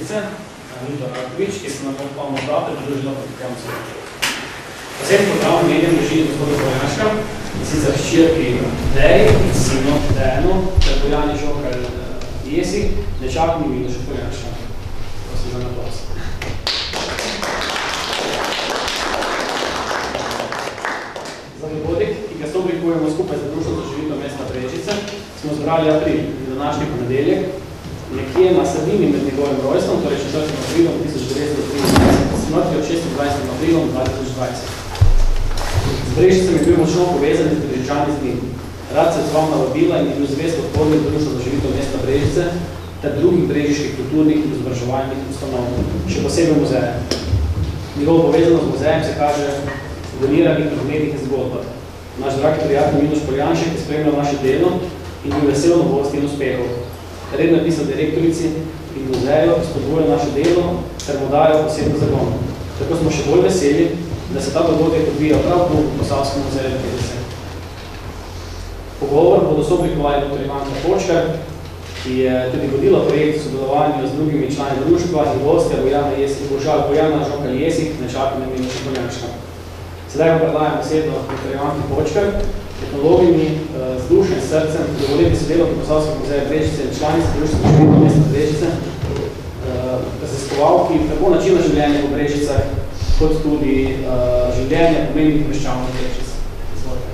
Brežice, Anito Arkovič, ki se nam morda pridružila proti koncu. Posebno program medijem družini gospoda Poljanška, in sicer hčerki Dej in sinu Dejanu, ter Bojani Žokal Jesih, nečakni Miloša Poljanška. Prosim za naplas. Za dogodek, ki ga sooblikujemo skupaj z Društvom za živino mesta Brežice, smo zbrali april, današnji ponedeljek, nekje na sredini med njegovim rojstvom, torej 4. aprilom 1923, smrtjo 26. aprilom 2020. Z Brežicami je bil močno povezan in Brežičani z njim. Rad se odzval na vabila in je bil zvest podpornik Društva za živitev mesta Brežice ter drugih brežiških kulturnih in izobraževalnih ustanov, še posebej muzeje. Njegovo povezanost z muzejem se kaže v doniranih predmetih in zgodbah. Naš dragi prijatelj Miloš Poljanšek je spremljal naše delo in bil vesel novosti in uspehov. Redno je pisal direktorici in muzeju, spodbuja naše delo ter mu dajo posebno zagon. Tako smo še bolj veseli, da se ta dogodek odvija prav tu v Posavskem muzeju Brežice. Pogovor bodo sooblikovali dr. Ivanka Počkar, ki je tudi vodila projekt v sodelovanju z drugimi člani društva in gostja Bojana Žokal Jesih, nečakanja Miloša Poljanška. Sedaj vam predajam besedo dr. Ivanki Počkar, tehnologinji z dušo in srcem, dovoljeni sodelovki Posavskega muzeja Brežice in članice Društva za živitev mesta Brežice, raziskovalki tako načina življenja v Brežicah, kot tudi življenja pomembnih meščanov Brežic. Izvolite.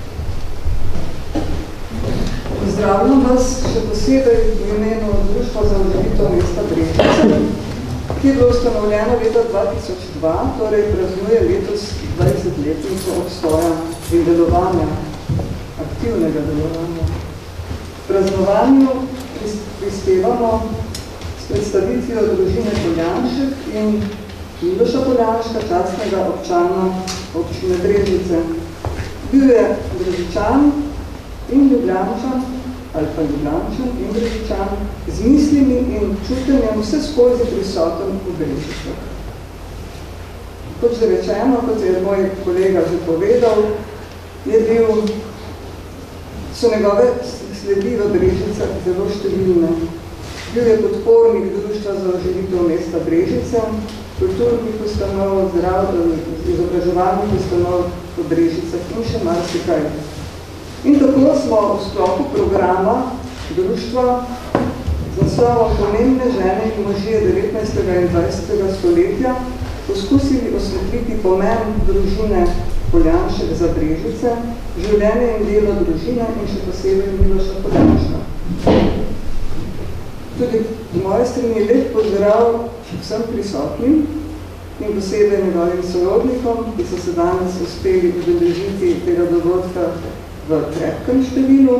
Pozdravljam vas še posebej v imenu Društva za živitev mesta Brežice, ki je bilo ustanovljeno leta 2002, torej praznuje letos 20-letnico obstoja in delovanja, aktivnega delovanja. V praznovanju prispevamo s predstavitvijo družine Poljanšek in Miloša Poljanška, častnega občana občine Brežice. Bil je Brežičan in Ljubljančan, ali pa Ljubljančan in Brežičan, z mislimi in čutenjem vse skozi prisoten v Brežicah. Kot že rečeno, kot je moj kolega že povedal, so njegove sledi v Brežicah zelo številne. Bil je podpornik Društva za oživitev mesta Brežice, kulturnih ustanov, izobraževalnih ustanov v Brežicah in še marsikaj. In tako smo v sklopu programa društva z naslovom Pomembne žene in možje 19. in 20. stoletja poskusili osvetliti pomen družine Poljanšek za Brežice, življenje in delo družine in še posebej Miloša Poljanška. Tudi z moje strani lep pozdrav vsem prisotnim in posebej njegovim sorodnikom, ki so se danes uspeli udeležiti tega dogodka v krepkem številu.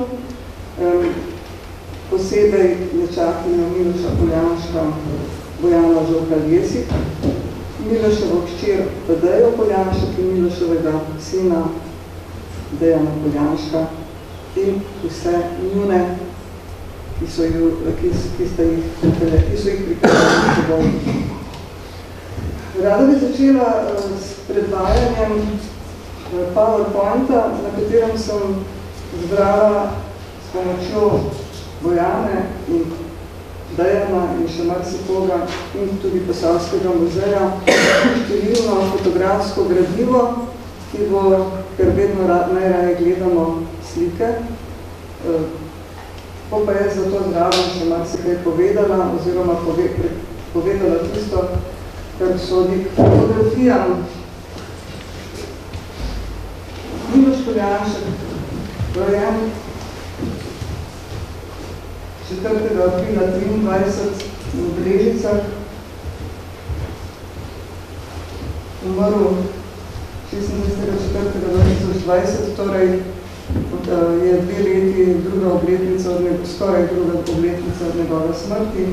Posebej nečakanja Miloša Poljanška, Bojana Žokal Jesih, Miloševo hčer Tadejo Poljanšek in Miloševega sina Dejana Poljanška in vse njune, ki so jih pripeljali s seboj. Rada bi začela s predvajanjem PowerPointa, na katerem sem zbrala s pomočjo Bojane in Dejana in še marsikoga in tudi Posavskega muzeja številno fotografsko gradivo, ker vedno najraje gledamo slike. Pa je zato zraven še marsikaj povedala oziroma povedala tisto, kar sodi k fotografijam. Miloš Poljanšek, rojen 4. aprila 23 v Brežicah, umrl 26.4.2020, torej je 2 leti druga obletnica, skoraj druga obletnica od njegove smrti.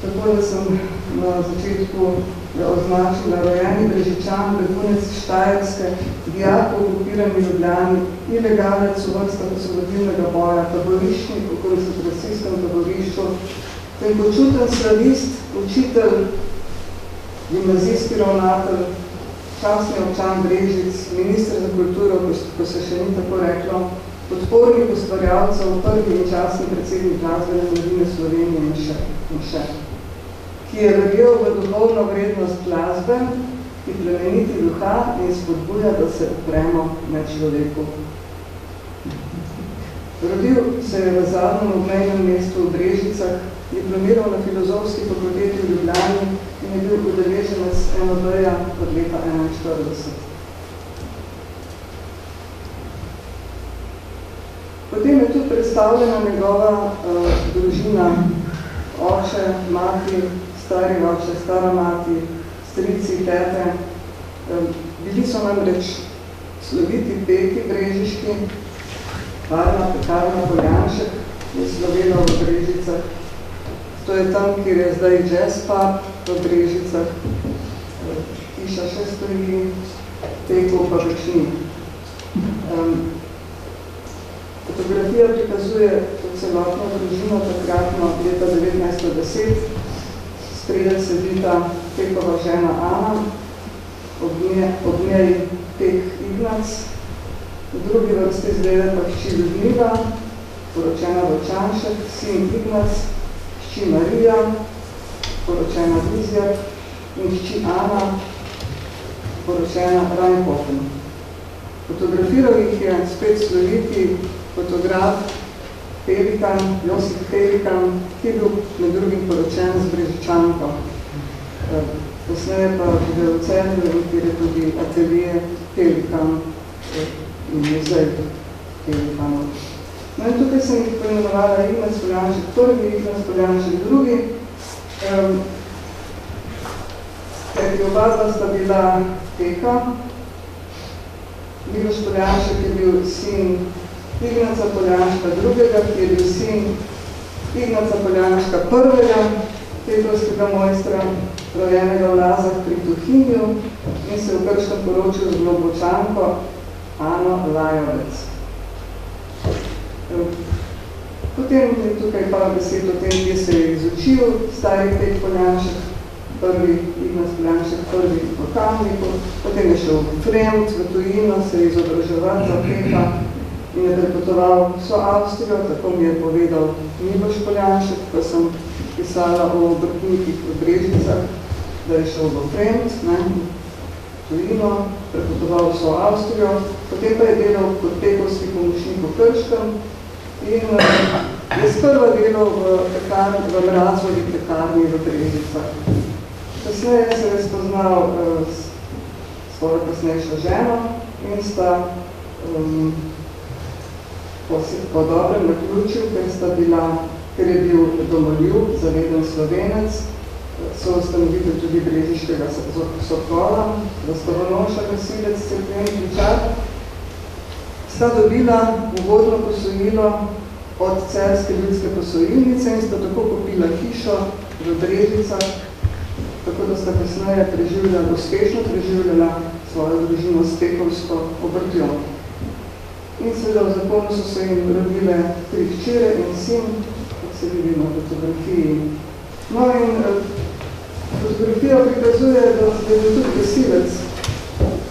Tako da sem na začetku označila rojeni Brežičan, begunec Štajerske, dijak v okupirani Ljubljani, ilegalec v vrstah osvobodilnega boja, taboriščnik v koncentracijskem taborišču, tenkočuten slavist, učitelj, gimnazijski ravnatelj, častni občan Brežic, minister za kulturo, ko se še ni tako reklo, podpornik ustvarjalcev, prvi in častni predsednik glasbene mladine Slovenije in še. ki je verjel v duhovno vrednost glasbe, ki plemeniti duha in spodbuja, da se upremo med človeku. Rodil se je v zadnjem obmejnem mestu v Brežicah, diplomiral na filozofski fakulteti v Ljubljani in je bil udeleženec NOB-ja od leta 1941. Potem je tudi predstavljena njegova družina, oče, mati, stari oče, stara mati, strici, tete. Bili so namreč sloviti peki brežiški, Varna pekarna Poljanšek je slovela v Brežicah. To je tam, kjer je zdaj jazz pub v Brežicah. Hiša še stoji, pekov pa več ni. Fotografija prikazuje celotno družino takratno leta 1910. Spredaj sedita Pekova žena Ana, ob njej Pek Ignac, v drugi vrsti zgleda pa hči Ljudmila, poročena Vočanšek, sin Ignac, hči Marija, poročena Vizjak in hči Ana, poročena Rajnhofen. Fotografiral jih je spet sloviti fotograf Pelikan, Josip Pelikan, ki je bil med drugim poročen z Brežičanko. Posneje pa živel v Celju, kjer je tudi atelje Pelikan in muzej Pelikanov. No in tukaj sem jih poimenovala Ignac Poljanšek prvi, Ignac Poljanšek drugi. Kajti oba sta bila peka. Miloš Poljanšek je bil sin Ignaca Poljanška drugega, ki je bil sin Ignaca Poljanška prvega, pekovskega mojstra, rojenega v Lazah pri Tuhinju in se v Krškem poročil z Globočanko Ano Lajovec. Potem je tukaj par besed o tem, kje se je izučil stari Pek Poljanšek, prvi Ignac Poljanšek, prvi v Kamniku, potem je šel v Fremt, v tujino, se je izobraževal za Peka in je prepotoval vso Avstrijo, tako mi je povedal Miloš Poljanšek, ko sem pisala o obrtnikih v Brežicah, da je šel v Fremt, tujino, prepotoval vso Avstrijo, potem pa je delal kot pekovski pomočnik v Krškem in je sprva delal v Mrazovi pekarni v Brežicah. Kasneje se je spoznal s svojo kasnejšo ženo in sta po dobrem naključju, ker je bil domoljub, zaveden Slovenec, so ustanovitelj tudi Brežiškega Sokola, Zastovonoša gasilec Cerkveni Kličar, sta dobila ugodno posojilo od Celjske ljudske posojilnice in sta tako kupila hišo v Brežicah, tako da sta kasneje uspešno preživljala svojo družino s pekovsko obrtjo. In seveda v zakonu so se jim rodile 3 hčere in sin, kot se vidi na fotografiji. No in fotografija prikazuje, da je bil tudi gasilec,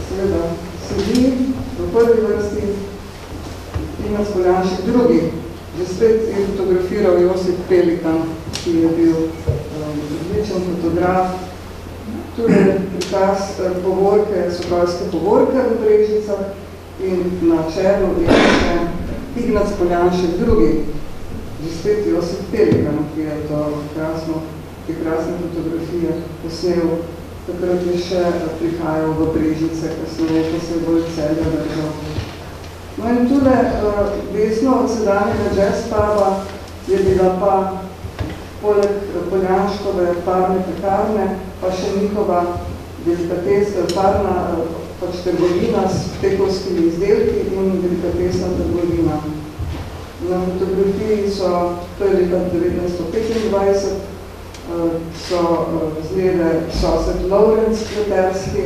seveda sedi v prvi vrsti Ignac Poljanšek drugi. Že spet je fotografiral Josip Pelikan, ki je bil odličen fotograf. Tu je prikaz povorke, sokolske povorke v Brežicah in na čelu je še Ignac Poljanšek drugi. Že spet Josip Pelikan, ki je to krasne fotografije posnel, takrat je še prihajal v Brežice, kasneje, ko se je bolj Celja držal. No in tule desno od sedanjega jazz puba je bila pa poleg Poljanškove parne pekarne, pa še njihova parna trgovina s pekovskimi izdelki in delikatesna trgovina. Na fotografiji so, to je leta 1925, so zglede sosed Lovrenc Kleterski,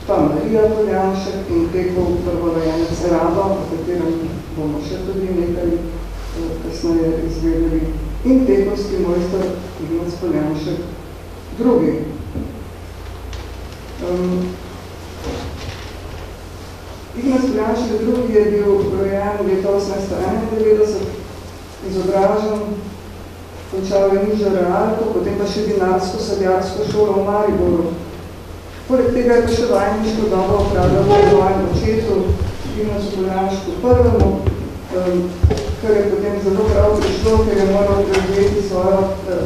pa Marija Poljanšek in Pekov prvorojenec Rado, o katerem bomo še tudi nekaj kasneje izvedeli, in pekovski mojster Ignac Poljanšek drugi. Ignac Poljanšek drugi je bil rojen leta 1891, izobražen, končal je nižjo realko, potem pa še vinarsko-sadjarsko šolo v Mariboru. Poleg tega je pa še vajniško dobo opravljal v svojem očetu, Ignacu Poljanšku prvemu, kar je potem zelo prav prišlo, ker je moral prevzeti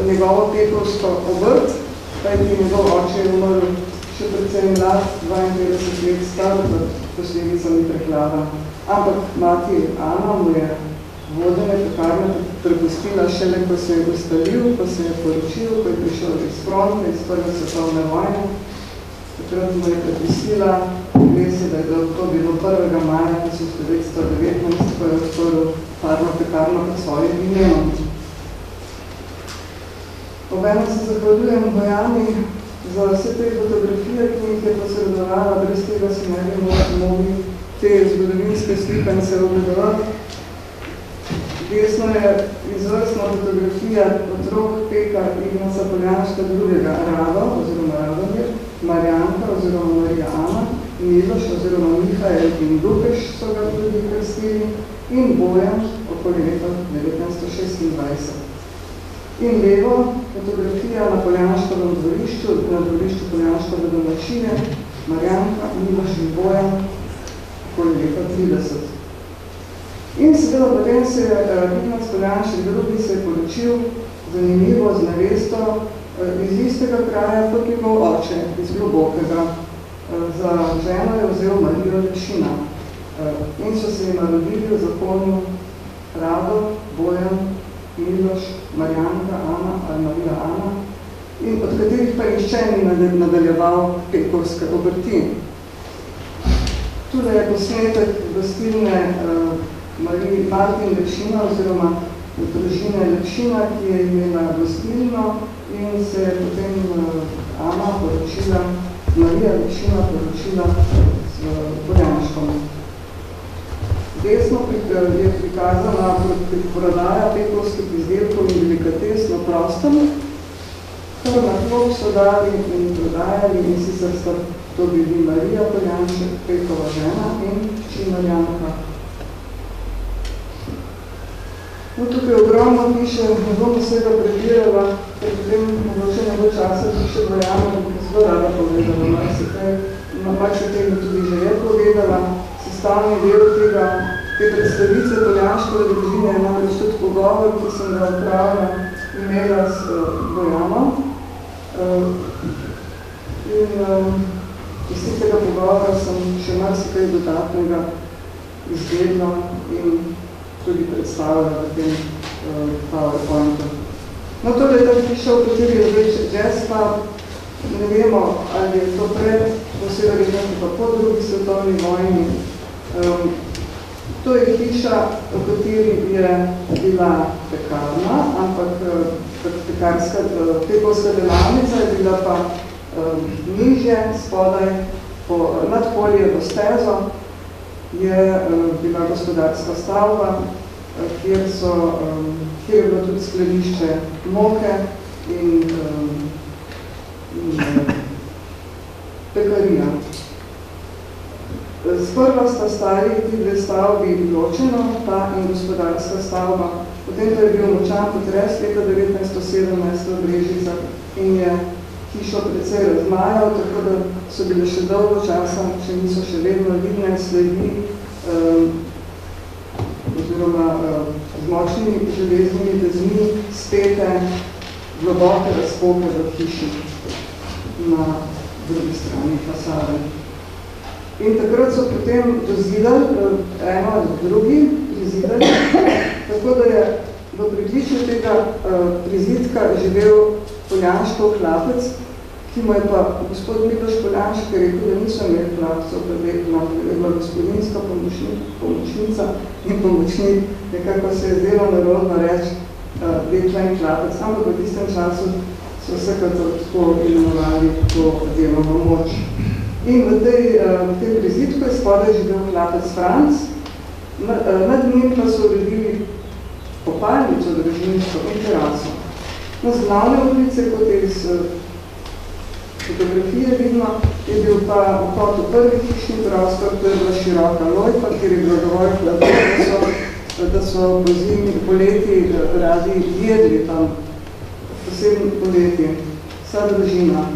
njegovo pekovsko obrt, kajti njegov oče je umrl še predvsem mlad, 52 let star, pod posledicami prehlada. Ampak mati Ana mu je vodene pekarne prepustila šele, ko se je ustalil, ko se je poročil, ko je prišel iz fronte, iz prve svetovne vojne. Takrat mu je prepustila, res je, da je to bilo 1. maja 1919, ko je odprl parno pekarno pod svojim imenom. Obenem se zahvaljujem Bojani za vse te fotografije, ki jih je posredovala, brez tega si ne bi mogli te zgodovinske slikance ogledovati. Desno je izvrstna fotografija otrok Peka Ignaca Poljanška II. Rado, oziroma Radomir, Marjanka, oziroma Marija Ana, Miloš, oziroma Mihael in Lukeš so ga tudi krstili, in Bojan okoli leta 1926. In levo fotografija na Poljanškovem dvorišču, na dvorišču Poljanškove domačine, Marjanka, Miloš in Bojan okoli leta 30. In seveda potem se je Ignac Poljanšek II. Se je poročil zanimivo z nevesto iz istega kraja, kot njegov oče, iz Globokega. Za ženo je vzel Marijo Lepšina. In so se jim rodili v zakonu Rado, Bojan, Miloš, Marjanka, Ana ali Marija Ana, in od katerih pa nišče ni nadaljeval pekovske obrti. Tule je posnetek gostilne Martin Lepšina oziroma družine Lepšina, ki je imela gostilno in se je potem Ana poročila, Marija Lepšina poročila z Poljanškom. Desno je prikazana prodaja pekovskih izdelkov in delikates na prostem, kar na klop so dali in prodajali, in sicer sta to bili Marija Poljanšek, Pekova žena in hči Marjanka. No, tukaj ogromno piše, ne bom vsega prebirala, ker potem mogoče ne bo časa, da še Bojana, da bi zelo rada povedala, pač o tem tudi že je povedala. Sestavni del te predstavice Poljanškove družine je namreč tudi pogovor, ki sem ga opravila imela s Bojano. In iz tega pogovora sem še marsikaj dodatnega izgledla in tudi predstavila v tem PowerPointu. No, to je ta piša, v kateri je zdaj jazz, pa ne vemo, ali je to pred, posebej pa po drugi svetovni vojni. To je hiša, v kateri je bila pekarna, ampak pekovska delavnica je bila pa nižje, spodaj, nad Poljevo stezo, je bila gospodarska stavba, kjer je bilo tudi skladišče moke in pekarija. Sprva sta stali ti dve stavbi ločeno, ta in gospodarska stavba. Potem to je bil močan potres leta 1917 v Brežicah in je hišo precej razmajal, tako da so bile še dolgo časa, če niso še vedno vidne sledi oziroma z močnimi železnimi vezmi spete globoke razpoke v hiši na drugi strani fasade. In takrat so potem dozidali eno od drugi prizidali, tako da je v približju tega prizidka živel Poljanškov hlapec, ki mu je pa gospod Miloš Poljanšek rekel, da niso imeli hlapcev, da je bila gospodinska pomočnica in pomočnik, nekako se je zdelo narodno reči dekla in hlapec, ampak v tistem času so vsekakor tako imenovali to delovno moč. In v tej prizidku je spodaj živel hlapec Franc, nad njim pa so uredili kopalnico družinsko in teraso. Na glavne ulice, kot je iz fotografije vidno, je bil pa vhod v prvi hišni prostor, to je bila široka lojpa, kjer je bilo dovolj hladno, da so po zimi, poleti radi jedli tam posebni poleti, vsa družina.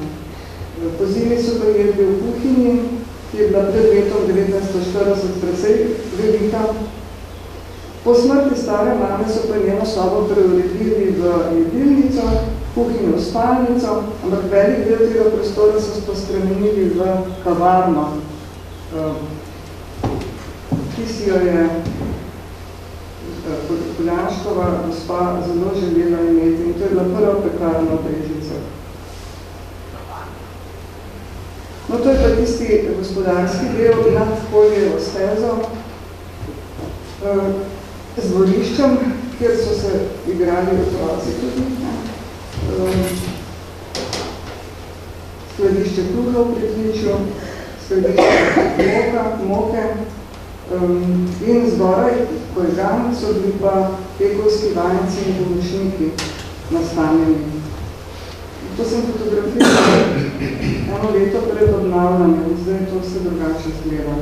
Pozimi so pa jedli v kuhinji, ki je bila pred letom 1940 precej velika. Po smrti stare mame so pa njeno sobo preuredili v jedilnico, kuhinjo v spalnico, ampak velik del tega prostora so pospremenili v kavarno, ki si jo je Poljanškova gospa zelo želela imeti in to je bila prva pekarna v Brežicah. No, to je pa tisti gospodarski del nad Koljevo stezo z dvoriščem, kjer so se igrali otroci tudi. Skladišče kruha v pritličju, skladišče moke in zgoraj, Kolgan, so bili pa pekovski vajenci in pomočniki nastanjeni. To sem fotografirala eno leto pred obnavljanjem, zdaj to vse drugače izgleda.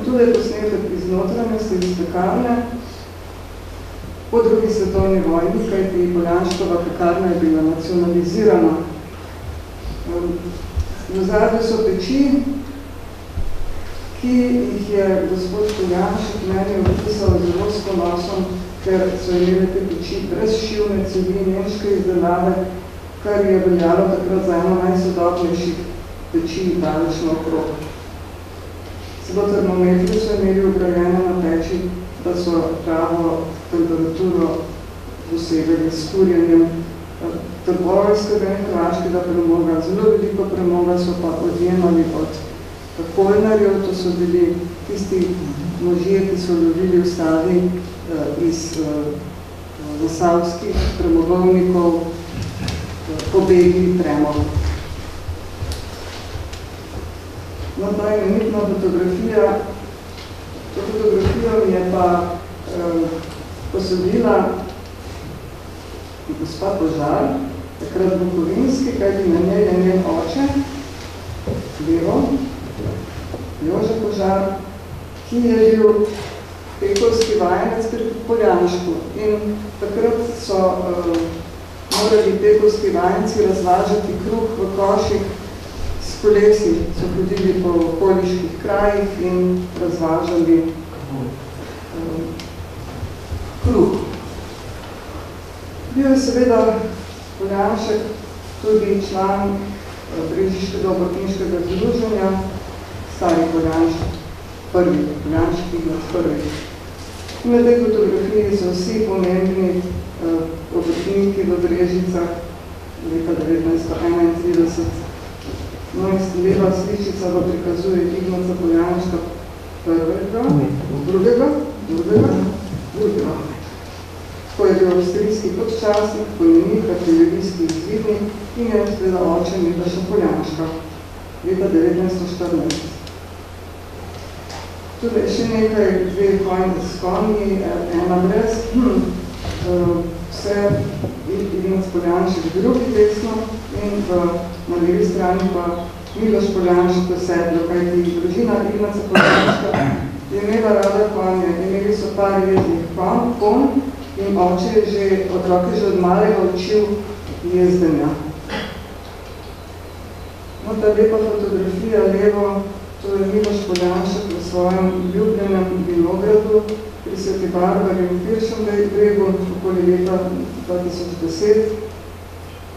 Tudi je posnetek iz notranjosti, iz pekarne. Po drugi svetovni vojni, kajti Poljanškova pekarna je bila nacionalizirana. V zadnje so peči, ki jih je gospod Poljanšek meni opisal zelo s ponosom, ker so imeli te peči brezšivne cevi nemške izdelave, kar je veljalo takrat za eno najsodobnejših peči dalečno okrog. Celo termometri so imeli ugrajene na peči, da so pravo temperaturo dosegali s kurjenjem trboveljskega in hrvaškega premoga. Zelo veliko premoga so pa odjemali od kolnarjev, to so bili tisti možje, ki so lovili v Savi iz zasavskih premogovnikov, pobegli premog. No, ta imenitna fotografija, to fotografijo mi je pa posodila gospa Požar, takrat Bukovinski, kajti na njej je njen oče, levo, Jože Požar, ki je bil pekovski vajenec pri Poljanšku. In takrat so morali pekovski vajenci razvažati kruh v koših s kolesi, so hodili po okoliških krajih in razvažali kruh. Bil je seveda Poljanšek tudi član Brežiškega obrtniškega združenja, stari Poljanšek, prvi Poljanšek Ignat prvi. Na tej fotografiji so vsi pomembni obrtniki v Brežicah leta 1931. No in leva sličica pa prikazuje Ignata Poljanška drugega, ko je bil avstrijski podčasnik, konjenik, artilerijski izvidnik in je seveda oče Miloša Poljanška leta 1914. Tudi še nekaj dve konji s konji, ena brez, vse Ignat Poljanšek drugi desno in na levi strani pa Miloš Poljanšek v sedlu, kajti družina Ignata Poljanška je imela rada konje, imeli so par jezdnih konj in oče je že otroke že od malega učil jezdenja. No, ta lepa fotografija levo, to je Miloš Poljanšek v svojem ljubljenem vinogradu pri Sveti Barbari v Piršem bregu okoli leta 2010.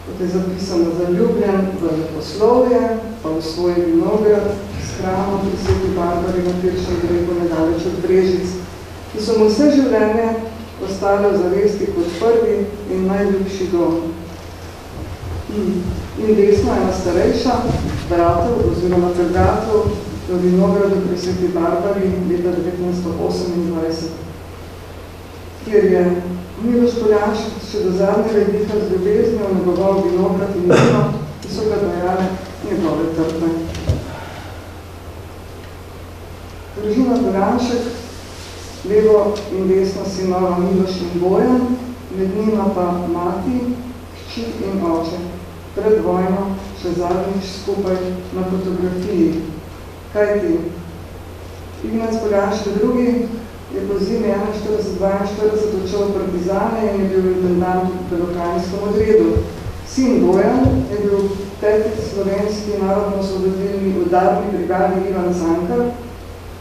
Kot je zapisano, zaljubljen v leposlovje, pa v svoj vinograd s hramom pri Sveti Barbari na Piršem bregu nedaleč od Brežic, ki so mu vse življenje ostale v zavesti kot prvi in najljubši dom. In desno ena starejša, bratov oziroma trgatov v vinogradu pri Sveti Barbari leta 1928, kjer je Miloš Poljanšek še do zadnjega diha z ljubeznijo negoval vinograd in vino, ki so ga dajale njegove trpne. Družina Poljanšek, levo in desno sinova Miloš in Bojan, med njima pa mati, hči in oče, pred vojno še zadnjič skupaj na fotografiji. Kajti Ignat Poljanšek drugi je po zimi 41-42 odšel v partizane in je bil intendant v Belokranjskem odredu. Sin Bojan je bil 5. slovenski narodno-osvobodilni udarni brigadi Ivan Cankar,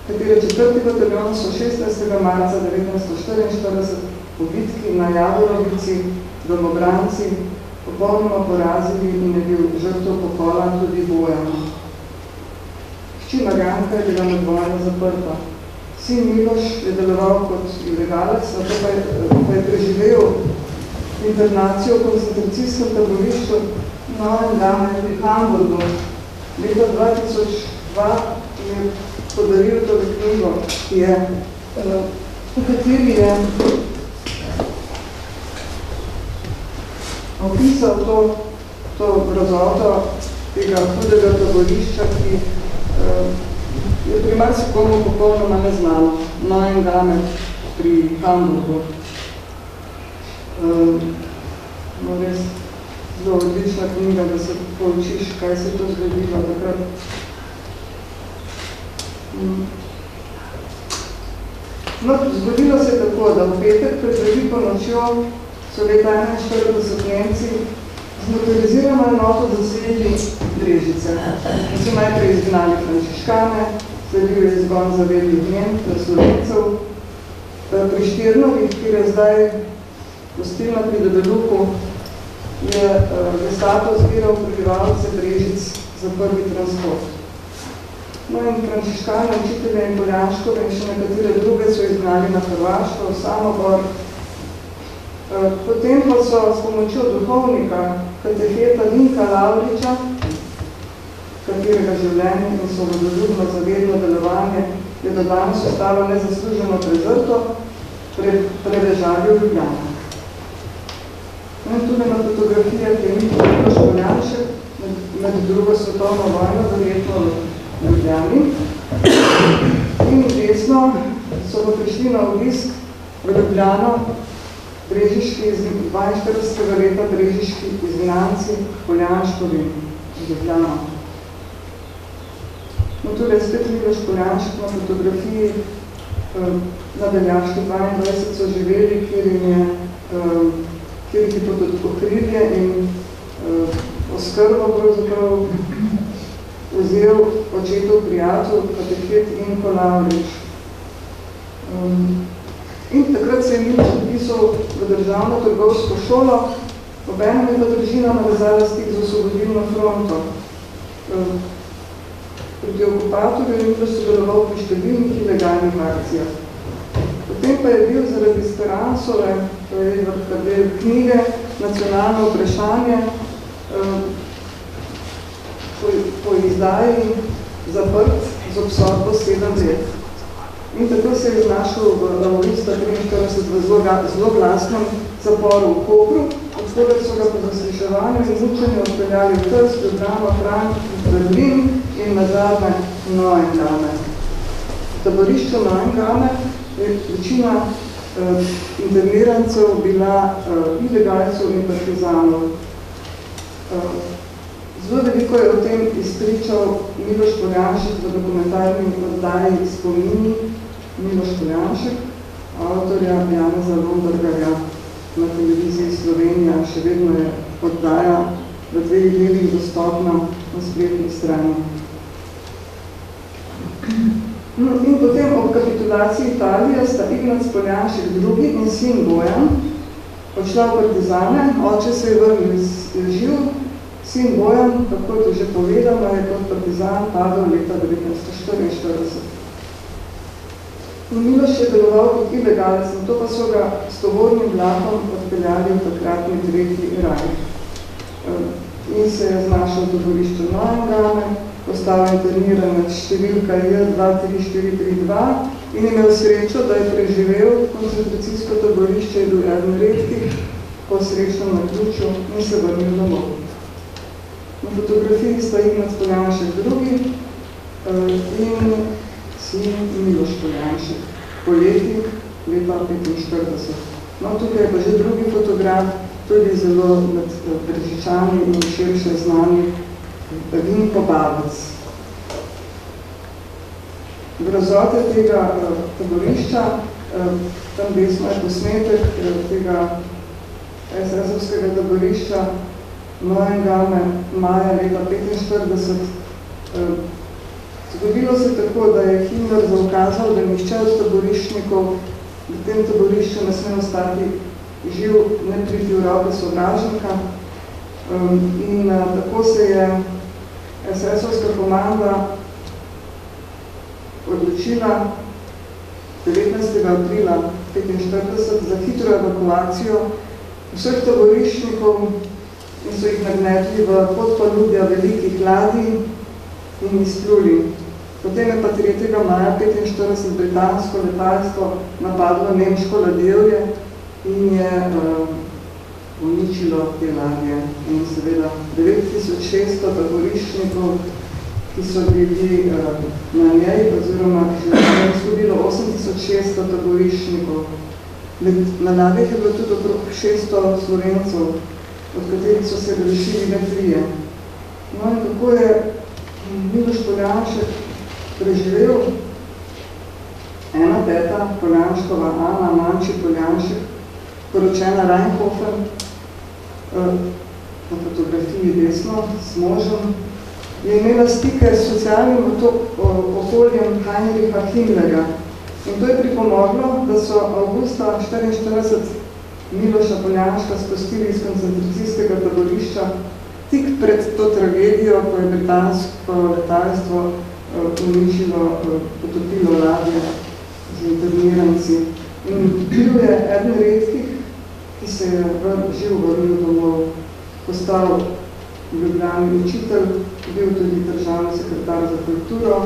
katere 4. bataljon so 16. marca 1944 po bitki na Javorovici, domobranci, popolnoma porazili in je bil žrtev pokola tudi Bojan. Hči Marjanka je bila med vojno zaprta. Sin Miloš je deloval kot ilegalec, nato pa je preživel internacijo v koncentracijskem taborišču Novem Dame pri Hamburgu. Leta 2002 je podaril to knjigo, v kateri je opisal to grozoto tega hudega taborišča, ki je pri marsikomu popolnoma neznano. Novem Dame pri Hamburgu. Res zelo odlična knjiga, da se poučiš, kaj se to zgodilo takrat. No, zgodilo se je tako, da v petek pred veliko nočjo so leta 41 Nemci z motorizirano enoto zasedli Brežice. In so najprej izgnali frančiškane, sledil je izgon zavednih Nemcev ter Slovencev. Pri Štirnovih, kjer je zdaj gostilna pri Debeluhu, je Gestapo zbiral prebivalce Brežic za prvi transport. No in frančiškane, učitelje in Poljanškove in še nekatere druge so izgnali na Hrvaško, v Samobor. Potem pa so s pomočjo duhovnika, kateheta Vinka Lavriča, katerega življenje in svobodoljubno zavedno delovanje je do danes ostalo nezasluženo prezrto, prebežali v Ljubljano. Tudi na fotografijah je Miloš Poljanšek med drugo svetovno vojno, verjetno v Ljubljani. In desno so pa prišli na obisk v Ljubljano brežiški iz 42. leta brežiški izgnanci Poljanškovi v Ljubljano. No, tudi je spet Miloš Poljanšek na fotografiji na Beljaški 22 so živeli, kjer jih je pod okrilje in oskrbo pravzaprav vzel očetov prijatelj, katehet Vinko Lavrič. In takrat se je Miloš odpisal v državno trgovsko šolo, obenem je pa družina navezala stik z osvobodilno fronto. Proti okupatorju je Miloš sodeloval pri številnih ilegalnih akcijah. Potem pa je bil zaradi Speransove, to je knjige Nacionalno vprašanje, po izdaji zaprt z obsodbo 7 let. In tako se je znašel v avgusta 43 v zelo glasnem zaporu v Kopru, odkode so ga po zasliševanju in mučenju odpeljali v Trst, Ljubljano, Kranj, Berlin in nazadnje Novem Dame. V taborišču Novem Dame je večina internirancev bila ilegalcev in partizanov. Zelo veliko je o tem izpričal Miloš Poljanšek v dokumentarni oddaji Spomini Miloš Poljanšek, avtorja Janeza Lombergarja na televiziji Slovenija. Še vedno je oddaja v 2 delih dostopna na spletni strani. In potem ob kapitulaciji Italije sta Ignac Poljanšek II in sin Bojan odšla v partizane, oče se je vrnil živ, sin Bojan, kako je to že povedano, je kot partizan padel leta 1944. Miloš je deloval kot ilegalec, na to pa so ga s tovornim vlakom odpeljali v takratni tretji raj. In se je znašel v taborišču Novem Dame, postal interniran številka J23432 in imel srečo, da je preživel koncentracijsko taborišče in bil eden redkih po srečnem naključju in se vrnil domov. Na fotografiji sta Ignac Poljanšek II in sin Miloš Poljanšek, poleti leta 1945. No, tukaj je pa že drugi fotograf, tudi zelo med Brežičani in širše znani, Vinko Babec. Grozote tega taborišča Tam desno je posnetek tega SS-ovskega taborišča Neuengamme maja leta 1945. Zgodilo se tako, da je Himmler zaukazal, da nihče od taboriščnikov v tem taborišču ne sme ostati živ, ne priti v roke sovražnika. In tako se je SS-ovska komanda odločila 19. aprila 1945 za hitro evakuacijo vseh taboriščnikov in so jih nagnetli v podpalubja velikih ladij in izpluli. Potem je pa 3. maja 1945 britansko letalstvo napadlo nemško ladjevje in je uničilo te ladje. In seveda 9600 taboriščnikov, ki so bili na njej, oziroma življenje izgubilo 8600 taboriščnikov. Na ladjih je bilo tudi okrog 600 Slovencev, od katerih so se rešili le 3. No in kako je Miloš Poljanšek preživel? Ena teta, Poljanškova Ana Manči Poljanšek, poročena Reinhofer, na fotografiji desno, s možem, je imela stike s socialnim okoljem Heinricha Himmlerja. In to je pripomoglo, da so avgusta 1944 Miloša Poljanška spustili iz koncentracijskega taborišča tik pred to tragedijo, ko je britansko letalstvo uničilo, potopilo ladje z interniranci. In bil je eden redkih, ki se je živ vrnil domov, postal ljubljani učitelj, bil tudi državni sekretar za kulturo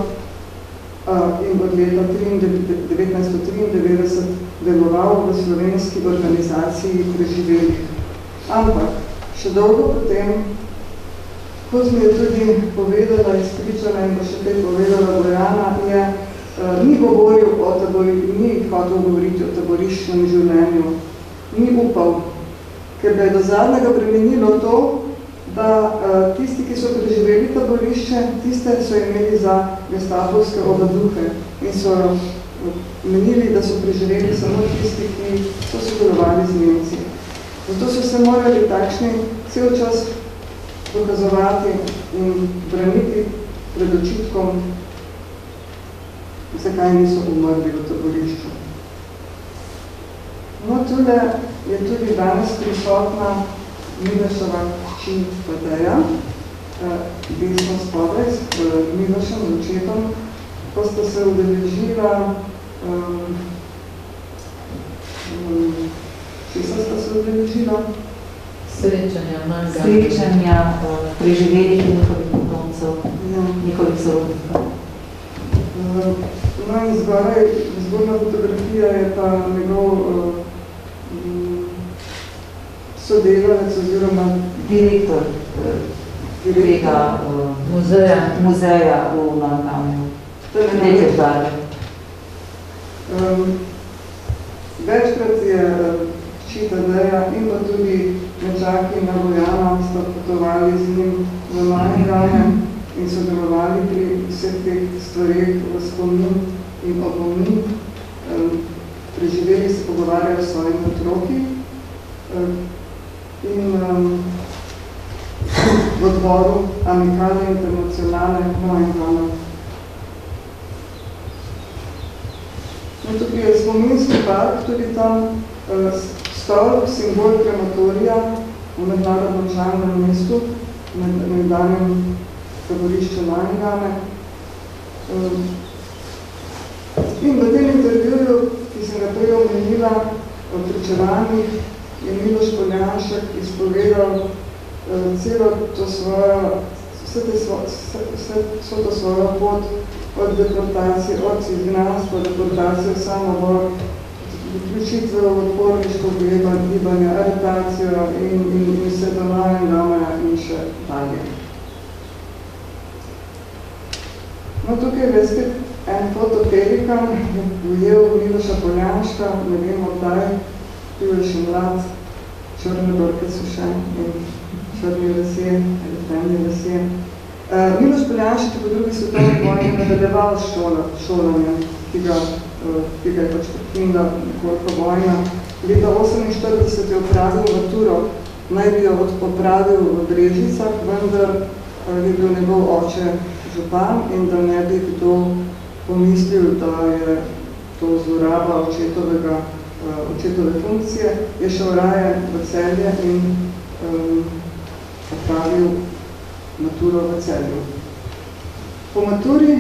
in od leta 1993 deloval v slovenski organizaciji preživelih. Ampak še dolgo potem, ko mi je tudi povedala, izpričala in pa še kaj povedala Bojana, je ni govoril o ni hotel govoriti o taboriščnem življenju, ni upal, ker ga je do zadnjega bremenilo to, da tisti, ki so preživeli taborišče, tiste so imeli za gestapovske ovaduhe in so menili, da so preživeli samo tisti, ki so sodelovali z Nemci. Zato so se morali takšni cel čas dokazovati in braniti pred očitkom, zakaj niso umrli v taborišču. No, tule je tudi danes prisotna Miloševa hči Tadeja, desno spodaj, s Milošem očetom, ko sta se udeležila, česa sta se udeležila? Srečanja preživelih in njihovih potomcev, njihovih sorodnikov. No in zgornja fotografija je pa njegov sodelavec oziroma direktor tega muzeja v Neuengamme. Večkrat je hči Tadeja in pa tudi nečaki na Bojana sta potovali z njim v Neuengamme in sodelovali pri vseh teh stvarih v spomin in opomin. Preživeli se pogovarjajo s svojimi otroki in v odboru Amicale Internacionale Neuengamme. No, tukaj je spominski park, tudi tam stol, simbol krematorija v mednarodnem žanrnem mestu, med nekdanjem taborišču Neuengamme. In v tem intervjuju, ki sem ga prej omenila, o pričevanjih, je Miloš Poljanšek izpovedal celo to svojo, vso to svojo pot od deportacije, od izgnanstva, deportacije v samobor, vključitve v odporniško gibanje, aretacijo in vse do Neuengamme in še dalje. No, tukaj je spet en fotopelikan, ujel Miloša Poljanška, ne vemo kdaj, bil je še mlad, črne brke so še in črni lasje, ali temni lasje. Miloš Poljanšek je po drugi svetovni vojni nadaljeval šolanje, ki ga je pač minila nekoliko vojna. Leta 1948 je opravil maturo, naj bi jo opravil v Brežicah, vendar je bil njegov oče župan in da ne bi kdo pomislil, da je to zloraba očetove funkcije, je šel raje v Celje in opravil maturo v Celju. Po maturi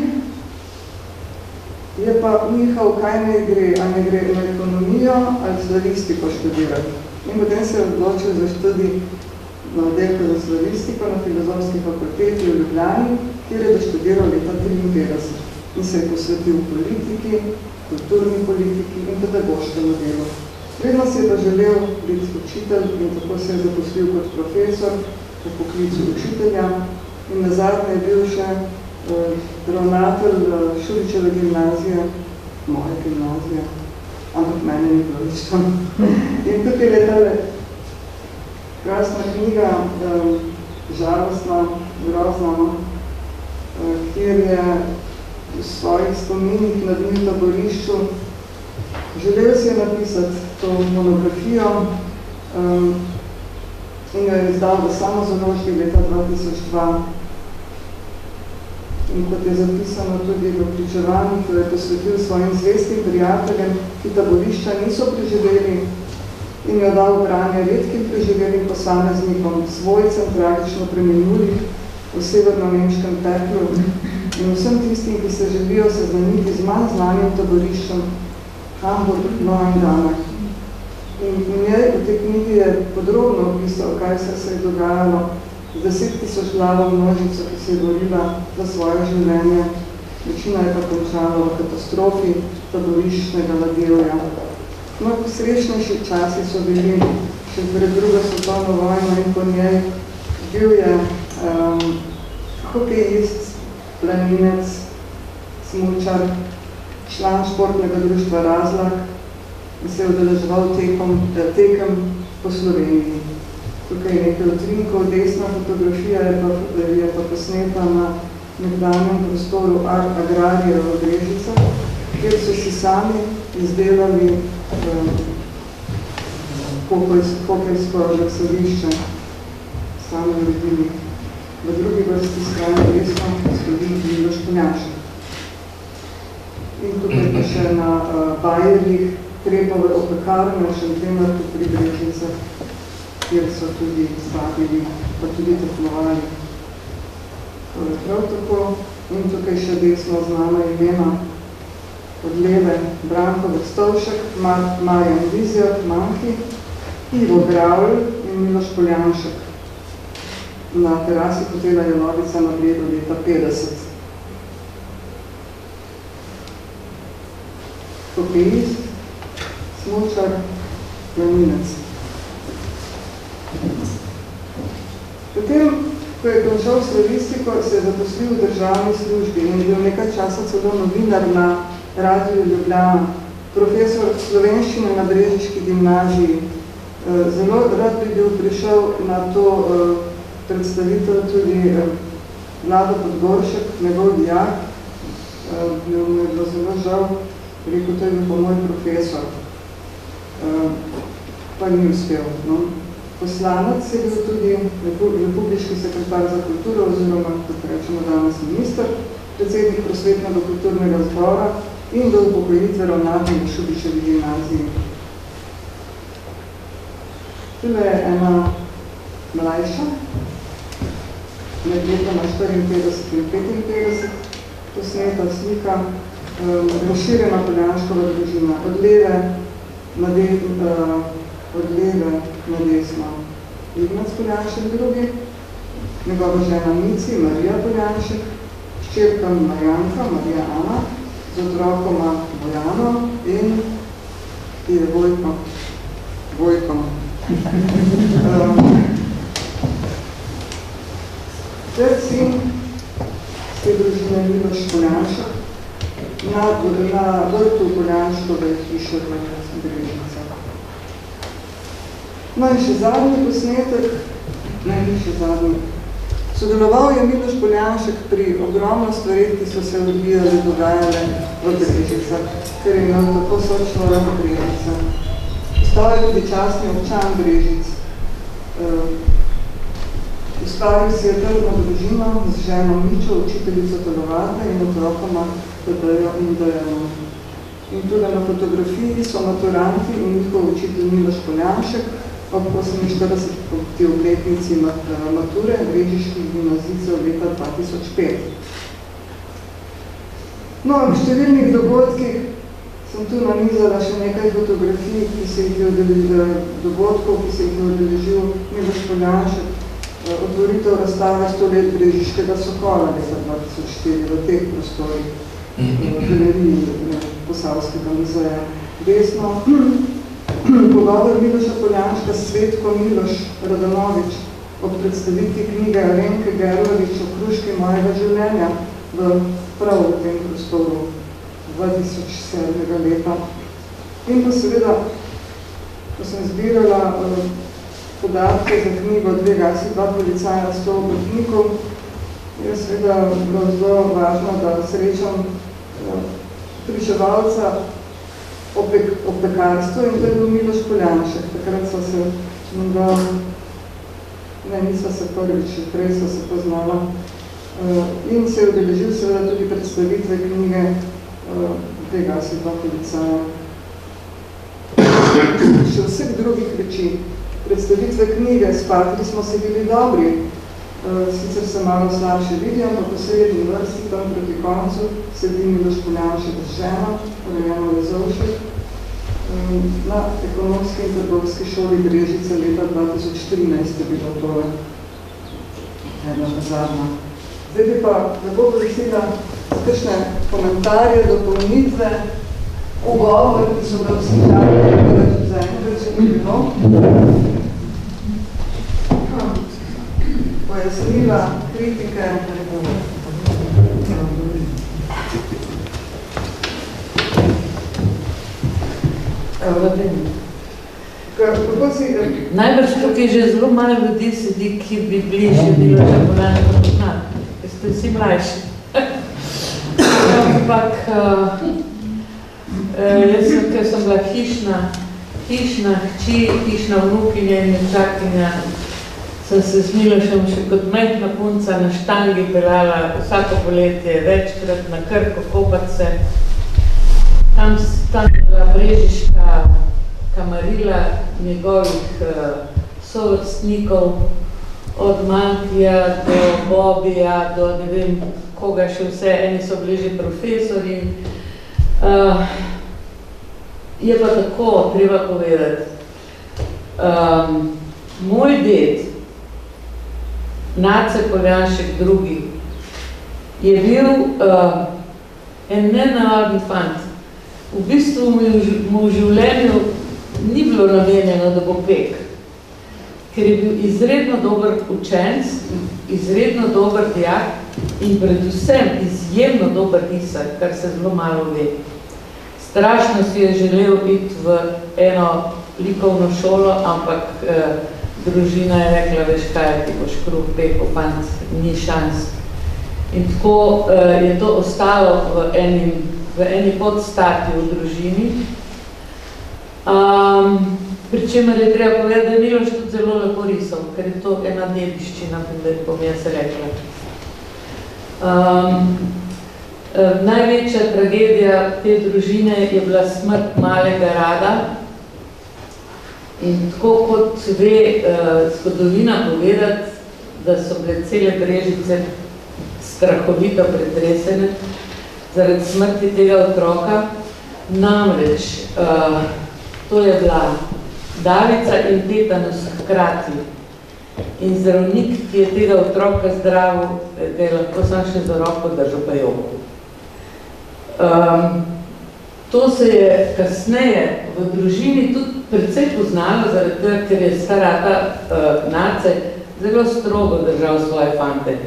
je pa nehal, kaj ne gre, a ne gre na ekonomijo ali slavistiko študirati. In potem se je odločil za študij na oddelku za slavistiko na Filozofski fakulteti v Ljubljani, kjer je doštudiral leta 1953 in se je posvetil politiki, kulturni politiki in pedagoškemu delu. Predno se je pa želel biti učitelj in tako se je zaposlil kot profesor v poklicu učitelja in nazadnje je bil še ravnatelj Šuličeve gimnazije, moje gimnazije, ampak mene ni bilo več tam. In tukaj je tale krasna knjiga, žalostna, grozna, kjer je v svojih spominih na dni v taborišču želel si je napisati to monografijo in jo je izdal v samozaložbi leta 2002. In kot je zapisano tudi v pričevanju, ko je posvetil svojim zvestim prijateljem, ki taborišča niso preživeli in jo dal branje redkim preživelim posameznikom, svojcem tragično preminulih v severno-nemškem peklu in vsem tistim, ki se želijo seznaniti z manj znanim taboriščem Hamburg, Neuengamme. In v njej v tej knjigi je podrobno opisal, kaj se je dogajalo z 10.000 glavo množico, ki se je borila za svoje življenje. Večina je pa končala v katastrofi taboriščnega ladjevja. No, srečnejši časi so bili še pred drugo svetovno vojno in po njej bil je hokejist, planinec, smučar, član športnega društva Razlak in se je udeleževal tekem po Sloveniji. Tukaj je nekaj utrinkov, desna fotografija je pa posneta na nekdanjem prostoru Art Agrarija v Brežicah, kjer so si sami izdelali hokejsko razsodišče, sami uredili. V drugi vrsti skrajno desno stoji Miloš Poljanšek. In tukaj pa še na Bajerjih, Trepove opekarne, Šentjemarku pri Brežicah, kjer so tudi stavili, pa tudi tekmovali. Torej prav tako, in tukaj še desno znana imena od leve Branko Verstovšek, Marjan Vizjak, Manki, Ivo Gravl in Miloš Poljanšek na terasi hotela Jelovica na Bledu leta 50. Hokejist, smučar, planinec. Potem, ko je končal slavistiko, se je zaposlil v državni službi in je bil nekaj časa celo novinar na Radiju Ljubljana, profesor slovenščine na Brežiški gimnaziji. Zelo rad bi bil prišel na to predstavitev tudi Vlado Podgoršek, njegov dijak. Mi je bilo zelo žal, rekel, to je bil pa moj profesor. Pa ni uspel. No. Poslanec je bil tudi republiški sekretar za kulturo, oziroma, kot rečemo danes, minister, predsednik prosvetnega kulturnega zbora in do upokojitve ravnatelja v Šubičevi gimnaziji. Tule je ena mlajša, med letoma 54 in 55, posneta slika, razširjena Poljanškova družina, od leve na desno. Ignac Poljanšek drugi, njegova žena Mici, Marija Poljanšek, ščerka Marjanka, Marija Ana, z otrokoma Bojano in ki je Vojkom. Tret sin te družine Miloš Poljanšek na vrtu Poljanškove hiše v Brežicah. No in še zadnji posnetek, ne še zadnji, Sodeloval je Miloš Poljanšek pri ogromno stvarih, ki so se odvijale, dogajale v Brežicah, ker je imel tako srčno rad Brežica. Postal je tudi častni občan Brežic. Ustvaril si je trdno družino z ženo Mičo, učiteljico telovate in otrokoma Tadejo in Dejanom. In tudi na fotografiji so maturanti in njihov učitelj Miloš Poljanšek ob 48. obletnici mature brežiških gimnazijcev leta 2005. No, v številnih dogodkih sem tu nanizala še nekaj fotografij, ki se jih je dogodkov, ki se jih je odeležil Miloš Poljanšek, otvoritev razstave 100 let brežiškega Sokola leta 2004 v teh prostorih v galeriji Posavskega muzeja. Desno, pogovor Miloša Poljanška s Svetko Miloš Radanovič ob predstavitvi knjige Alenke Gerlovič o Kruški mojega življenja prav v tem prostoru 2007. leta. In pa seveda, ko sem zbirala podatke za knjigo Dve gasi, dva policaja, 100 obrtnikov, je seveda bilo zelo važno, da srečam pričevalca o pekarstvu in to je bil Miloš Poljanšek. Takrat so se nisva se prvič, prej so se poznala in se je odeležil seveda tudi predstavitve knjige Dve gasi, dva policaja. Še vseh drugih reči. Predstavitve knjige Spatri smo se bili dobri, sicer se malo slabše vidijo, ampak po srednji vrsti tam proti koncu sedi Miloš Poljanšek z ženo, Rejano Lezovšek, na ekonomski in trgovski šoli Brežice leta 2013 je bilo tole. Ena zadnja. Zdaj bi pa lepo prosila kakšne komentarje, dopolnitve, ugovor, ki so ga vsi za enkrat, če ni bilo. Pojasnila, kritike. Najbrž tukaj že zelo malo ljudi sedi, ki bi bližje Miloša Poljanška poznati, ker ste vsi mlajši. Ampak jaz sem, ker sem bila hišna hči, hišna vnukinja in nečakinja, sem se z Milošem še kot majhna punca na štangi pelala vsako poletje, večkrat na Krko, kopat se. Tam je bila brežiška kamarila njegovih sovrstnikov, od Mantija do Bobija, do ne vem koga še vse, eni so bili že profesori. Je pa tako, treba povedati. Moj ded, Nace Poljanšek II, je bil en nenavaden fant. V bistvu mu v življenju ni bilo namenjeno, da bo pek, ker je bil izredno dober učenc, izredno dober dijak in predvsem izjemno dober risar, kar se zelo malo ve. Strašno si je želel iti v eno likovno šolo, ampak družina je rekla, veš kaj, ti boš kruh pekel, fant, ni šans. In tako je to ostalo v eni podstati v družini. Pri čemer je treba povedati, da je Miloš tudi zelo lepo risal, ker je to ena dediščina, bom jaz rekla. Največja tragedija te družine je bila smrt malega Rada. In tako kot ve zgodovina povedati, da so bile cele Brežice strahovito pretresene zaradi smrti tega otroka. Namreč, to je bila davica in tetanus hkrati. In zdravnik, ki je tega otroka zdravil, ga je lahko sam še za roko držal pa joku. To se je kasneje v družini tudi precej poznalo, zaradi tega, ker je starata Nace zelo strogo držal svoje fante.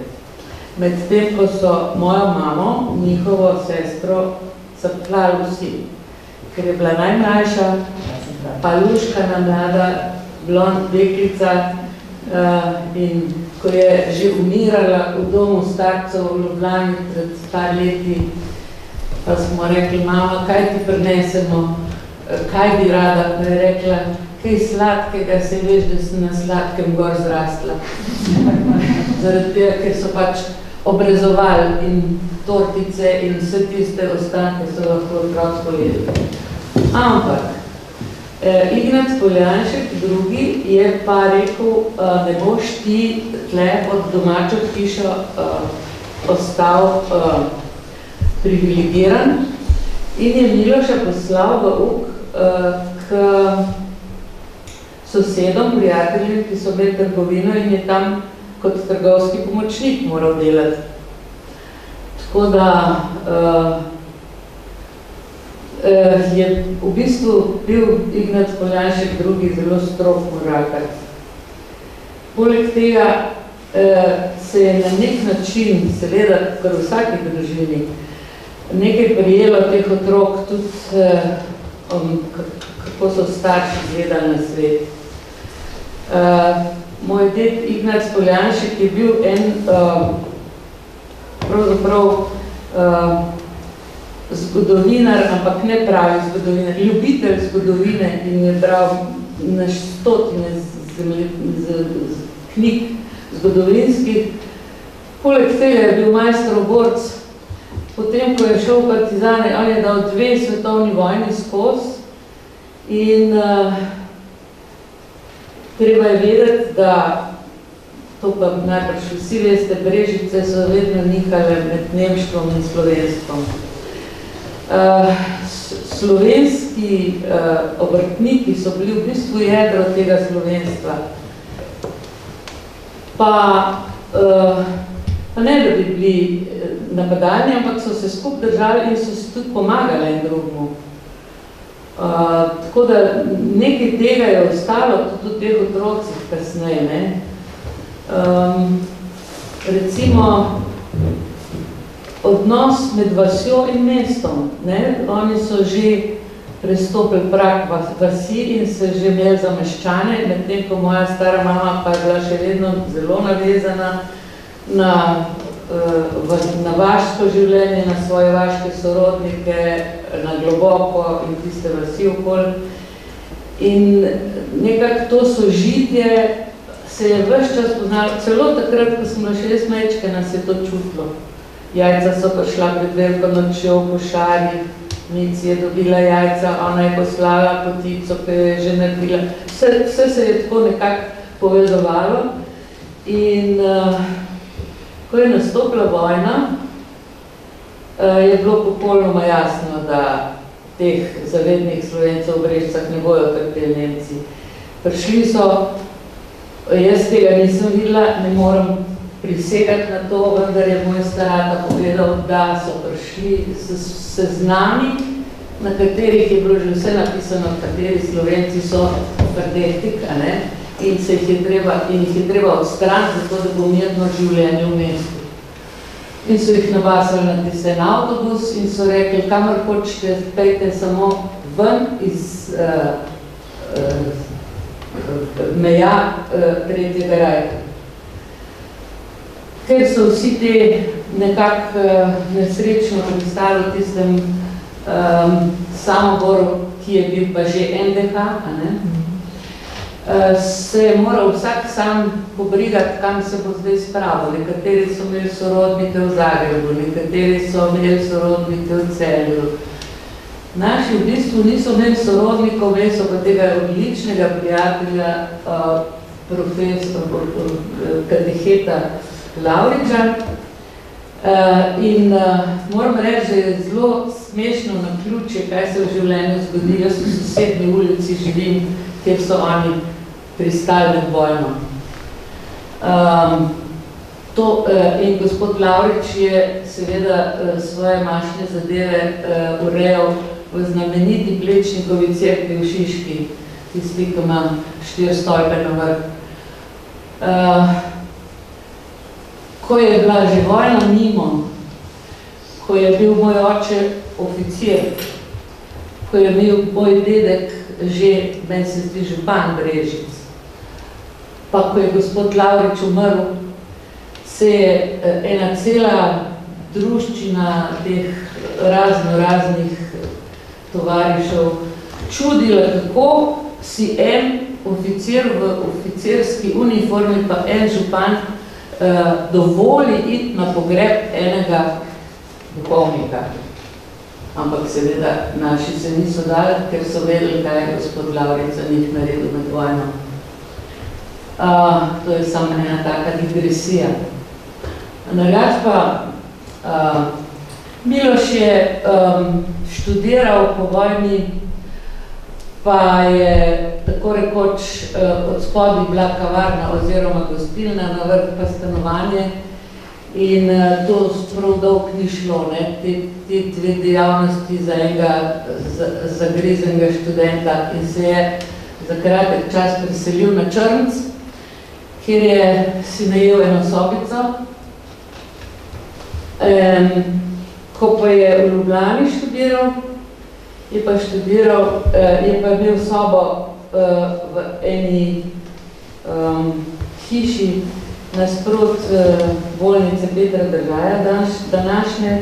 Medtem, ko so mojo mamo, njihovo sestro, zaplali vsi, ker je bila najmlajša, pa luškana mlada, blond deklica, in ko je že umirala v domu starcev v Ljubljani pred par leti, pa smo rekli, mama, kaj ti prinesemo, kaj bi rada, pa je rekla, kaj sladkega, se veš, da sem na sladkem gor zrastla. Zaradi tega, ker so pač obrezovali in tortice in vse tiste ostanke so lahko otrocko jedli. Ampak Ignác Poljanšek drugi je pa rekel, ne boš ti tle pod domačo hišo ostal privilegiran in je Miloša poslal v uk k sosedom, prijateljem, ki so imeli trgovino in je tam kot trgovski pomočnik moral delati. Tako da je v bistvu bil Ignác Poljanšek drugi zelo strog morakar. Poleg tega se je na nek način, seveda, kar v vsaki družini, nekaj prijelo teh otrok, tudi kako so starši gledali na svet. Moj ded Ignác Poljanšek je bil en pravzaprav zgodovinar, ampak ne pravi zgodovinar, ljubitelj zgodovine in je bral na stotine knjig zgodovinskih. Poleg tega je bil majstroborc. Potem, ko je šel v partizane, on je dal 2 svetovni vojni skozi in treba je vedeti, da to pa najbrž vsi veste, Brežice so vedno nihale med nemštvom in slovenstvom. Slovenski obrtniki so bili v bistvu jedro tega slovenstva. Pa ne, da bi bili napadalni, ampak so se skupaj držali in so se tudi pomagali en drugemu. Tako da nekaj tega je ostalo tudi v teh otrocih kasneje. Recimo, odnos med vasjo in mestom. Oni so že prestopili prag vasi in se že imeli za meščane, medtem ko moja stara mama pa je bila še vedno zelo navezana na vaško življenje, na svoje vaške sorodnike, na globoko in tiste vasi okoli. In nekako to sožitje se je ves čas poznalo, celo takrat, ko smo še res mečke, nas je to čutilo. Jajca so prišla pred veliko nočjo v košari, Mici je dobila jajca, ona je poslala potico, ki je že naredila. Vse se je tako nekako povezovalo in ko je nastopila vojna, je bilo popolnoma jasno, da teh zavednih Slovencev v Brežicah ne bojo trpeli Nemci. Prišli so, jaz tega nisem videla, ne moram prisegati na to, vendar je moj starata povedal, da so prišli seznami, na katerih je bilo že vse napisano, kateri Slovenci so prdehtik, in jih je treba odstraniti, zato da bo mirno življenje v mestu. In so jih nabasali na tisten avtobus in so rekli, kamor hočete, pejte samo ven iz meja tretjega rajka. Ker so vsi te nekako nesrečno pristali v tistem Samoboru, ki je bil pa že NDH, se je moral vsak sam pobrigati, kam se bo zdaj spravil. Nekateri so imeli sorodnike v Zagrebu, nekateri so imeli sorodnike v Celju. Naši v bistvu niso imeli sorodnikov, imeli so pa tega odličnega prijatelja, kateheta Lavriča. In moram reči, da je zelo smešno naključje, kaj se v življenju zgodi. Jaz v sosednji ulici živim, kjer so oni pristali med vojno. In gospod Lavrič je seveda svoje mašne zadeve urejal v znameniti Plečnikovi cerkvi v Šiški, tisti, ki ima 4 stolpe na vrh. Ko je bila že vojna mimo, ko je bil moj oče oficir, ko je bil moj dedek že, meni se zdi, župan Brežic, pa ko je gospod Lavrič umrl, se je ena cela druščina teh raznih tovarišev čudila, kako si en oficir v oficirski uniformi pa en župan dovoli iti na pogreb enega duhovnika. Ampak seveda naši se niso dali, ker so vedeli, kaj je gospod Lavrič za njih naredil med vojno. To je samo ena taka digresija. Drugač pa Miloš je študiral po vojni, pa je tako rekoč od spodaj bila kavarna oziroma gostilna, na vrh pa stanovanje in to sprav dolg ni šlo, ne? Te dve dejavnosti za enega zagrizenega študenta in se je za kratek čas preselil na Črnc, kjer je si najel eno sobico. Ko pa je v Ljubljani študiral, je pa imel sobo v eni hiši nasprot bolnice Petra Drgaja današnje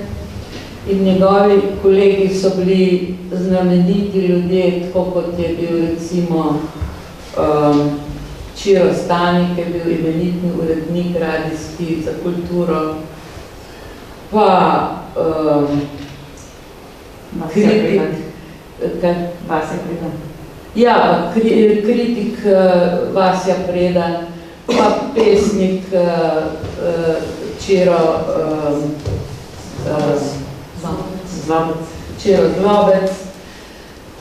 in njegovi kolegi so bili znameniti ljudje, tako kot je bil recimo Čiro Stanik, je bil imenitni urednik radijski za kulturo, pa kritik, kritik Vasja Predan, pa pesnik Čiro Zlobec.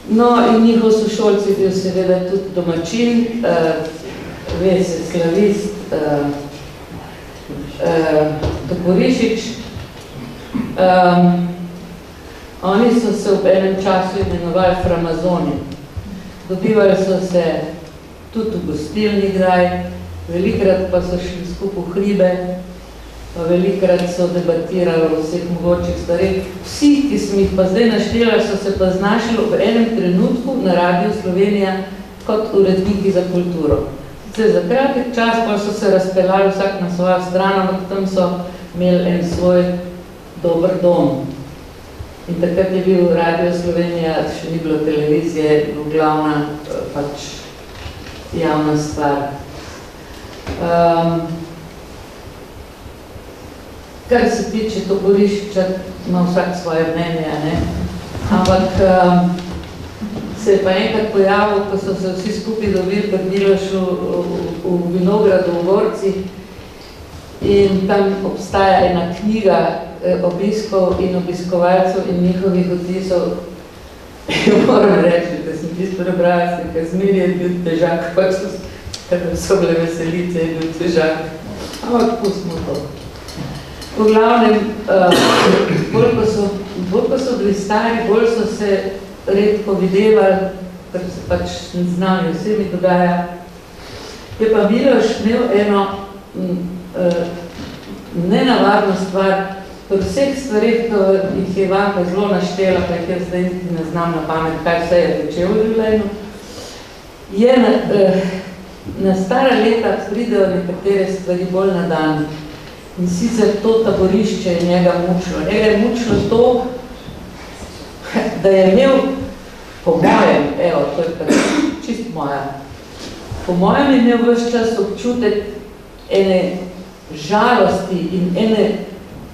No in njihov sošolci je bil seveda tudi domačin, Vese Slavist, Toporišič. Oni so se v enem času imenovali Framazoni. Dobivali so se tudi v gostilni kdaj, velikrat pa so šli skupaj v hribe, pa velikrat so debatirali o vseh mogočih stvareh. Vsi, ki smo jih pa zdaj našteli, so se pa znašli v enem trenutku na Radiu Slovenija kot uredniki za kulturo. Zdaj, za kratek čas pa so se razpeljali vsak na svojo stran, ampak tam so imeli en svoj dober dom. In takrat je bil Radio Slovenija, še ni bilo televizije, glavna pač javna stvar. Kar se tiče Toporišiča, ima vsak svoje mnenje, ne? Ampak se je pa enkrat pojavil, ko so se vsi skupaj dobili pri Milošu v Vinogradu v Gorci in tam obstaja ena knjiga obiskov in obiskovalcev in njihovih odtisov. Moram reči, da sem tisto prebrala, ker zmeri je bil težak, pač kadar so bile veselice, je bil težak. Ampak pustimo to. V glavnem, bolj ko so bili stari, bolj so se redko videvali, ker se pač znali vsemi dogaja. Je pa Miloš imel eno nenavadno stvar, pri vseh stvarih, ko jih je Ivanka zelo naštela, pa jih jaz zdaj niti ne znam na pamet, kaj vse je počel v življenju, je na stara leta pridejo nekatere stvari bolj na dan. In sicer to taborišče je njega mučilo. Njega je mučilo to, da je imel, po mojem, evo, to je kar čist moja, po mojem je imel ves čas občutek ene žalosti in ene,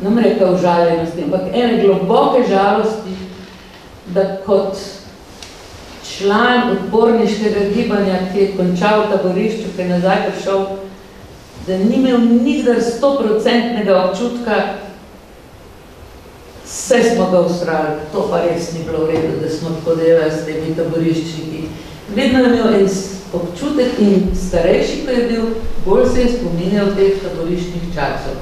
nam rekel žaljenosti, ampak ene globoke žalosti, da kot član odporniškega gibanja, ki je končal v taborišču, ki je nazaj prišel, da ni imel nikdar 100% občutka, vse smo ga usrali, to pa res ni bilo v redu, da smo tako delali s temi taboriščniki. Vedno je imel en občutek in starejši, ko je bil, bolj se je spominjal teh taboriščnih časov.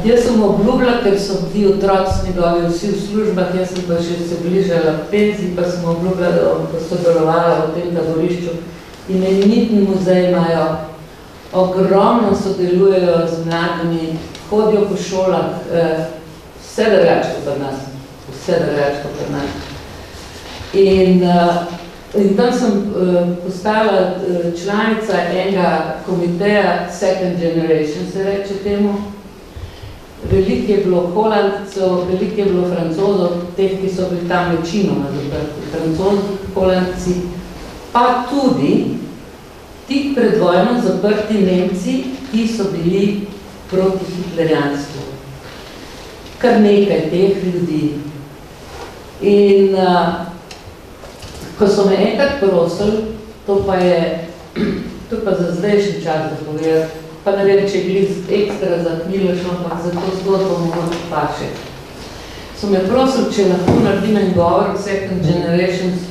Jaz sem obljubila, ker so bili otroci njegovi vsi v službah, jaz sem pa še se bližala penziji, pa sem obljubila, da bom sodelovala v tem taborišču. Imenitni muzej imajo, ogromno sodelujejo z mladimi, hodijo po šolah, vse drugače kot pri nas. In In tam sem postala članica enega komiteja Second Generation, se reče temu. Veliko je bilo Holandcev, veliko je bilo Francozov, teh, ki so bili tam večinoma zaprti. Francozi, Holandci, pa tudi tik pred vojno zaprti Nemci, ki so bili proti hitlerijanstvu. Kar nekaj teh ljudi. In ko so me enkrat prosili, to pa za zdajšnji čas da povedati, pa ne vem, če je bili ekstra za Miloš, ampak za to zgodbo mogoče paše. So me prosili, če lahko naredim en govor Second Generations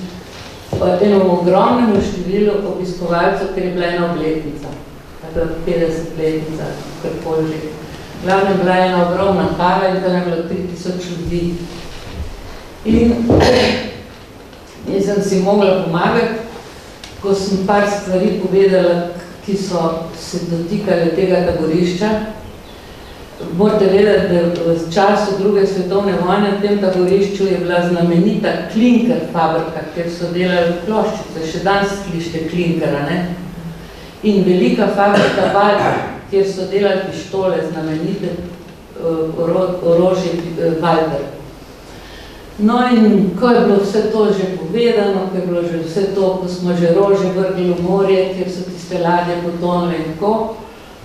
enem ogromnemu številu obiskovalcev, ker je bila ena obletnica, tako 50-letnica, karkoli že. Glavno je bila ena ogromna hala in tam je bilo 3000 ljudi. In jaz sem si mogla pomagati, ko sem par stvari povedala, ki so se dotikali tega taborišča. Morate vedeti, da v času druge svetovne vojne v tem taborišču je bila znamenita klinker fabrika, kjer so delali ploščice, še danes slište klinkera, ne? In velika fabrika Walter, kjer so delali pištole, znamenite orožje Walter. No in ko je bilo vse to že povedano, ko je bilo že vse to, ko smo že rože vrgli v morje, kjer so tiste ladje potonile in tako,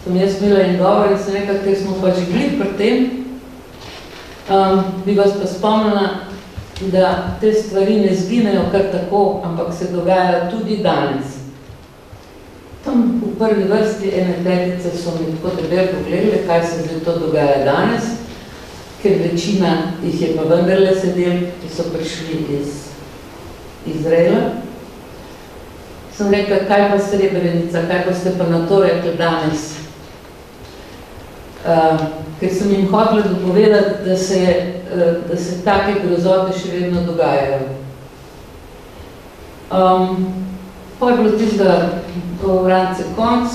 sem jaz imela in govor in sem nekaj, ker smo pa že bili pri tem, bi vas pa spomnila, da te stvari ne zginejo kar tako, ampak se dogajajo tudi danes. Tam v prvi vrsti ene tetice so mi tako debel pogledali, kaj se zdaj to dogaja danes, ker večina jih je pa vendarle sedel, ki so prišli iz Izraela. Sem rekla, kaj pa Srebrenica, kaj pa ste pa na to rekli danes? Ker sem jim hotela dopovedati, da se take grozote še vedno dogajajo. Pa je bilo tistega govorance konc,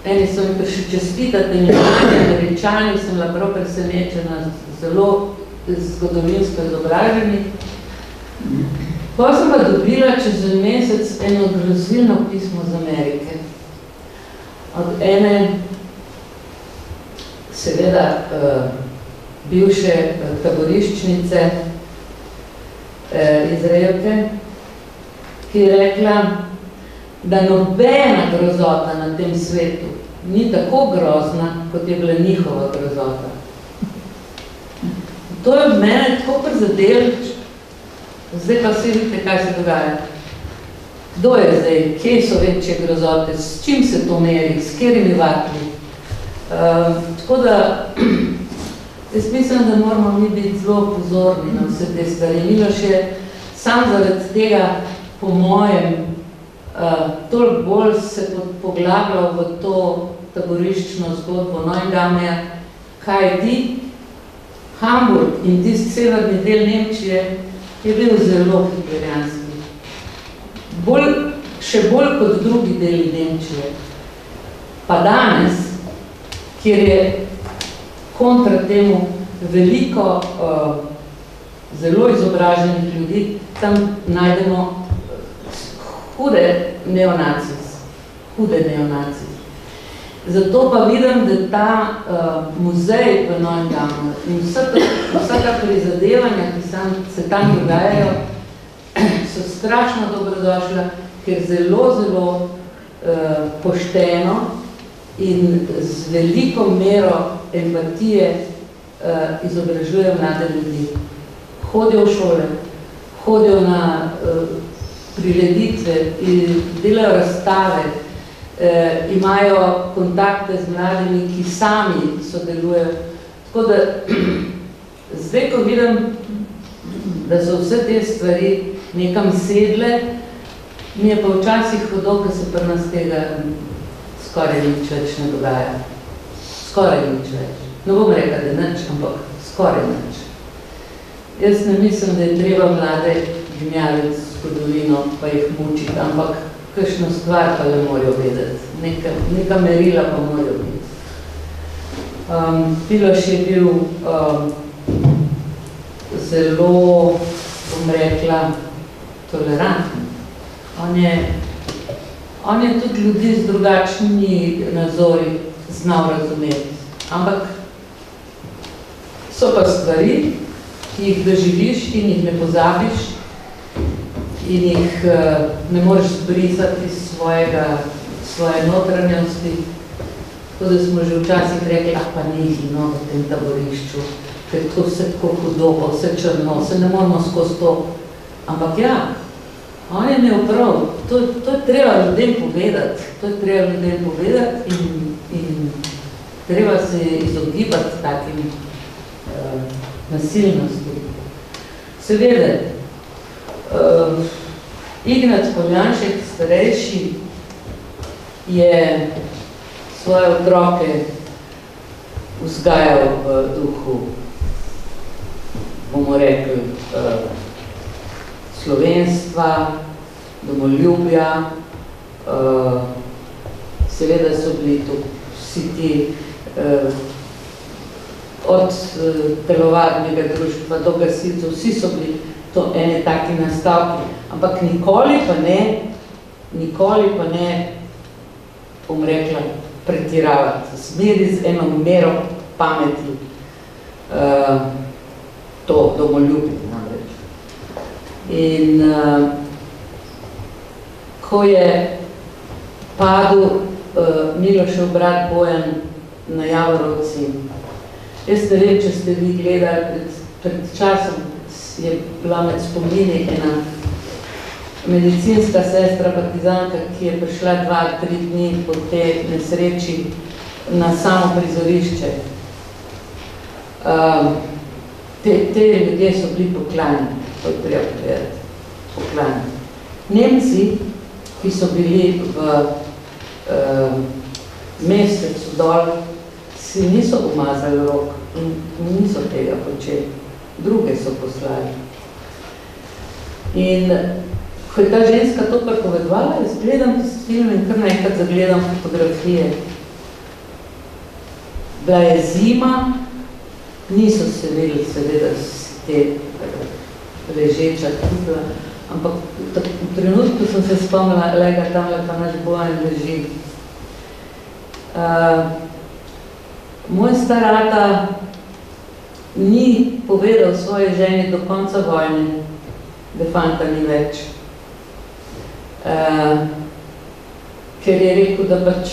eni so mi prišli čestitati, in Američani sem bila prav presenečena, zelo zgodovinsko izobraženi. Pa sem pa dobila čez en mesec eno grozilno pismo z Amerike. Od ene, seveda, bivše taboriščnice Izraelke, ki je rekla, da nobena grozota na tem svetu ni tako grozna, kot je bila njihova grozota. To je mene tako prizadelo, zdaj pa vsi vidite, kaj se dogaja. Kdo je zdaj, kje so večje grozote, s čim se to meri, s katerimi vatli. Tako da, jaz mislim, da moramo mi biti zelo pozorni na vse te stvari. Miloš je sam zaradi tega, po mojem, toliko bolj se poglabljal v to taboriščno zgodbo Neuengamme, kaj ti, Hamburg in tisti severni del Nemčije je bil zelo hitlerijanski. Še bolj kot drugi deli Nemčije. Pa danes, kjer je kontra temu veliko zelo izobraženih ljudi, tam najdemo hude neonacis. Zato pa vidim, da ta muzej v Neuengamme in vsaka prizadevanja, ki se tam dogajajo, so strašno dobrodošla, ker zelo pošteno in z veliko mero empatije izobražujejo mlade ljudi. Hodijo v šole, hodijo na prireditve in delajo razstave, imajo kontakte z mladimi, ki sami sodelujejo. Tako da, zdaj, ko vidim, da so vse te stvari nekam sedle, mi je pa včasih hodo, ker se pri nas tega skoraj nič več ne dogaja. Skoraj nič več. Ne bom rekla, da nič, ampak skoraj nič. Jaz ne mislim, da je treba mlade gnjaviti zgodovino, pa jih mučiti, ampak kakšno stvar pa le morajo vedeti. Neka merila pa morajo biti. Miloš je bil zelo, bom rekla, toleranten. On je tudi ljudi z drugačnimi nazori znal razumeti. Ampak so pa stvari, ki jih doživiš in jih ne pozabiš in jih ne moreš zbrisati iz svoje notranjosti. Tako da smo že včasih rekli, pa nekaj v tem taborišču, ker to vse tako hudo, pa vse črno, se ne moramo skozi to. Ampak ja, on je imel prav, to je treba ljudem povedati, in treba se izogibati takim nasilnosti. Seveda, Ignac Poljanšek, starejši, je svoje otroke vzgajal v duhu, bomo rekli, slovenstva, domoljubja, seveda so bili to vsi ti od telovadnega društva do gasilcev, vsi so bili to ene taki nastavki, ampak nikoli pa ne, bom rekla, pretiravati, smeri z eno mero pameti to domoljubiti namreč. In ko je padel Milošev brat Bojan na Javorovci, jaz ne vem, če ste vi gledali, pred časom je bila med spomini ena medicinska sestra partizanka, ki je prišla 2-3 dni po tej nesreči na samo prizorišče. Te ljudje so bili poklanjeni, to je treba povedati, poklanjeni. Nemci, ki so bili v mesecu dol, si niso umazali rok in niso tega počeli. Druge so poslali. In ko je ta ženska to prepovedvala, jaz gledam tisti film in kar nekaj zagledam fotografije. Bila je zima, niso se vedeli seveda te ležeča trupla, ampak v trenutku sem se spomnila, lega tamle pa naš Bojan leži. Moj starata ni povedal svoji ženi do konca vojne, da fanta ni več. Ker je rekel, da pač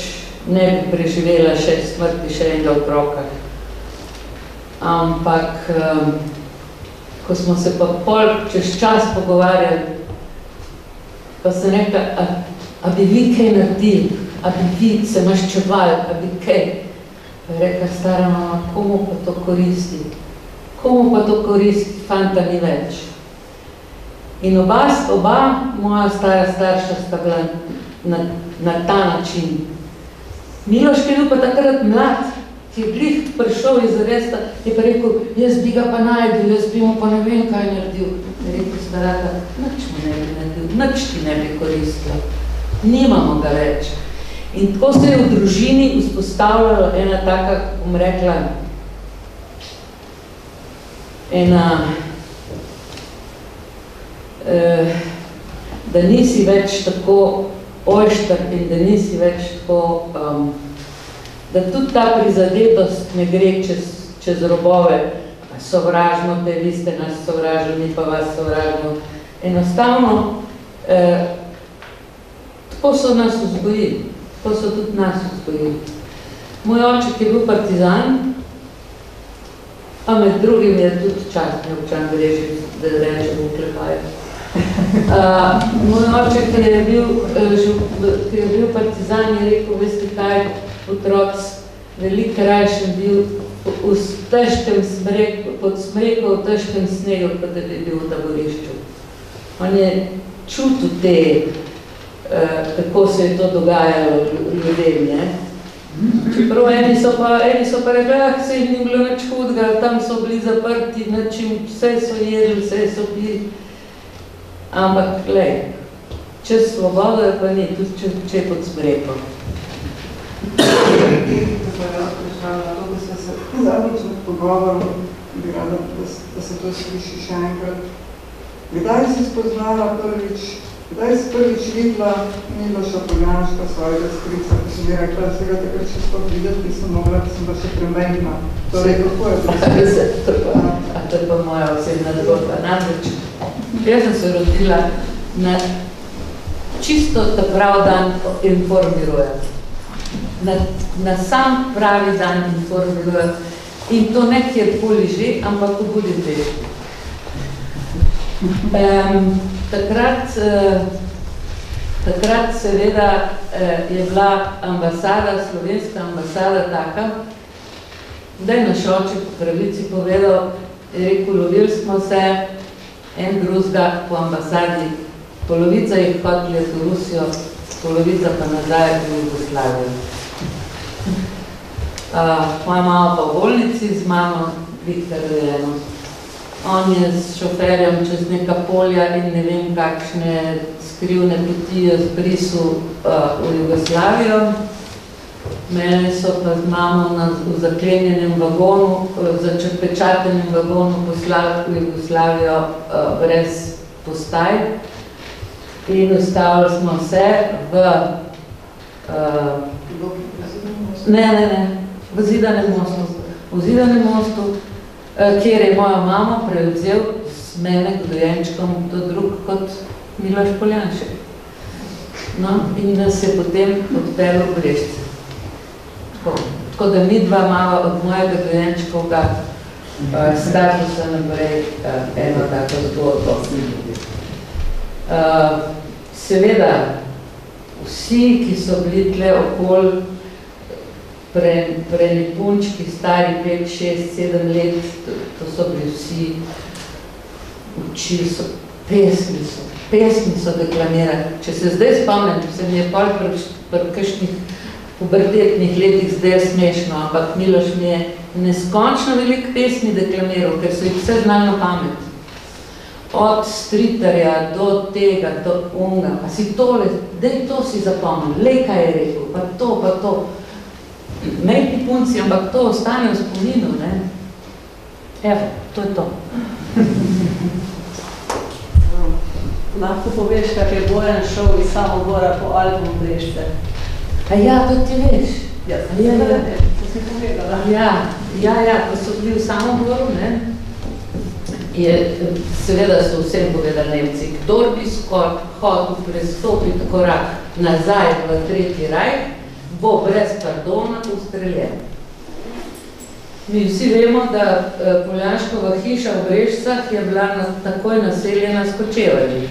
ne bi preživela še smrti še enega otroka. Ampak, ko smo se pa pol čez čas pogovarjali, pa sem rekla, a bi vi kaj naredili, a bi vi se maščevali, a bi kaj. Pa je rekla stara mama, komu pa to koristi? Komu pa to koristi, fanta ni več. In oba moja stara starša sta bila na ta način. Miloš, ki je bil pa takrat mlad, ki je glih prišel iz aresta, je pa rekel, jaz bi ga pa najdel, jaz bi mu pa ne vem, kaj naredil. Je rekel starata, nič mu ne bi naredil, nič ti ne bi koristila. Nimamo ga več. In tako se je v družini vzpostavljala ena taka, bom rekla, da nisi več tako oštar in da nisi več tako, da tudi ta prizadetost ne gre čez robove, sovražno, te vi ste nas sovražili, mi pa vas sovražimo. Enostavno, tako so nas vzgojili, tako so tudi nas vzgojili. Moj oček je bil partizan, a med drugim je tudi častni občan Brežic, da rečem v klepaju. Moj oček, ki je bil partizan, je rekel, veste kaj, otroc, veliko rajšem bil pod smreko v težkem snegu, kot da bi bil v taborišču. On je čutil te, kako se je to dogajalo ljudem, ne? Čeprav eni so pa rekli, se jih ni bilo nič hudega, tam so bili zaprti, vse so jedli, vse so pili. Ampak, glej, čez svobodo je pa ni, tudi če je pod smreko. Da se zadnjič med pogovorom, bi rada, da se to sliši še enkrat. Kdaj si spoznala prvič Kdaj si prvič videla Miloša Poljanška, svojega strica, ko sem mi rekla, da se ga takrat še sploh videti, ki sem mogla, ki sem pa še premejna. Torej, kako je to? To je pa moja osebna zgodba. Namreč, jaz sem se rodila na čisto ta prav dan informirujem. Na sam pravi dan informirujem. In to ne kjerkoli že, ampak v Budimpešti. Takrat seveda je bila ambasada, slovenska ambasada taka, da je naš oče po pravici povedal, je rekel, lovili smo se en drugega po ambasadi, polovica jih hoteli v Rusijo, polovica pa nazaj v Jugoslavijo. Moja mama pa v bolnici z mamo Viktor Rojeno. On je s šoferjem čez neka polja in ne vem kakšne skrivne poti zbrisal v Jugoslavijo. Mene so pa z mamo v zaklenjenem vagonu, začepečatenem vagonu poslali v Jugoslavijo brez postaj. In ustavili smo se v v Zidanem mostu, kjer je moja mama prevzel s mene k dojenčkom do drug kot Miloš Poljanšek. No, in nas je potem odpeljal v Brežice. Tako da mi dva mava od mojega dojenčkovga statusa naprej eno tako zgodbo. Seveda, vsi, ki so bili tle okoli prelipunčki, stari 5, 6, 7 let, to so bili vsi, učili so, pesmi so deklamirali. Če se zdaj spomnim, se mi je pol pri kakšnih pubertetnih letih zdaj smešno, ampak Miloš mi je neskončno veliko pesmi deklamiral, ker so jih vse znali na pamet. Od stritarja do tega, do unga, pa si tole, daj to si zapomnil, lej kaj je rekel, pa to. Mejni punci, ampak to ostane v spominu, ne? Evo, to je to. Lahko poveš, kak je Bojan šel iz Samobora po album Brežice? Ja, to ti veš. Ja, to si povedala. Ja, ko so bili v Samoboru, ne? Seveda so vsem povedali Nemci, kdor bi hotel prestopiti korak nazaj v tretji raj, bo brez pardona ustreljen. Mi vsi vemo, da Poljanškova hiša v Brežicah je bila takoj naseljena s kočevarji.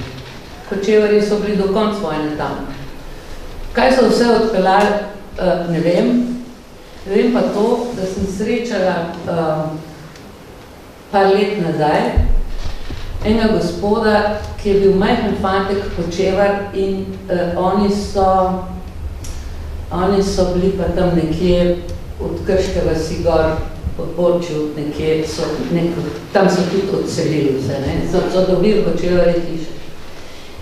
Kočevarji so bili do konca vojne tam. Kaj so vse odpeljali, ne vem. Vem pa to, da sem srečala par let nazaj enega gospoda, ki je bil majhen fantek kočevar in oni so bili pa tam nekje od Krške vasi gor podbočju, nekje tam so tudi odselili vse, ne? So dobili kočevarji hiše.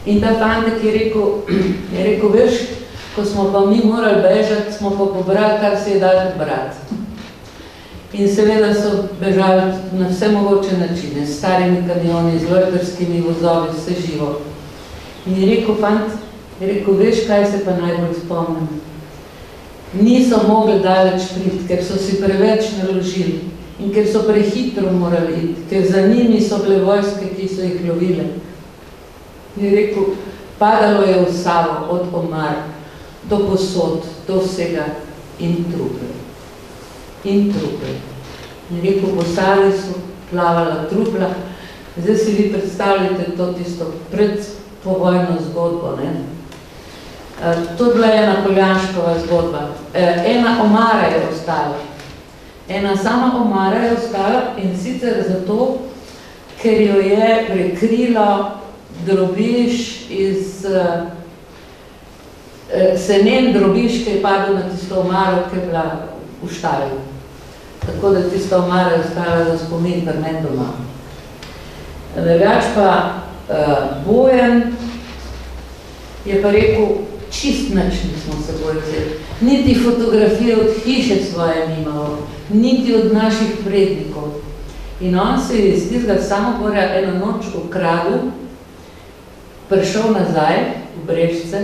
In ta fantek je rekel, veš, ko smo pa mi morali bežati, smo pa pobrali, kar se je dalo pobrati. In seveda so bežali na vse mogoče načine, s starimi kamioni, z lojterskimi vozovi, vse živo. In je rekel, fant, veš, kaj se pa najbolj spomnim? Niso mogli daleč priti, ker so si preveč naložili in ker so prehitro morali iti, ker za njimi so bile vojske, ki so jih lovile. Je rekel, padalo je v Savo, od omar, do posod, do vsega in trupel. In trupel. Je rekel, po Savi so plavala trupla. Zdaj si vi predstavljate to tisto predpovojno zgodbo, ne? To je bila ena Poljanškova zgodba. Ena omara je ostala. Ena sama omara je ostala in sicer zato, ker jo je prekrilo drobiž iz senen drobiž, ki je padel na tisto omaro, ki je bila v štali. Tako da tista omara je ostala za spomin pri meni doma. Drugač pa Bojan je pa rekel, čist nič nismo se bolj vzeli. Niti fotografije od hiše svoje nimalo, niti od naših prednikov. In on se je iz tistega Samobora eno noč ukradil prišel nazaj v Brežice,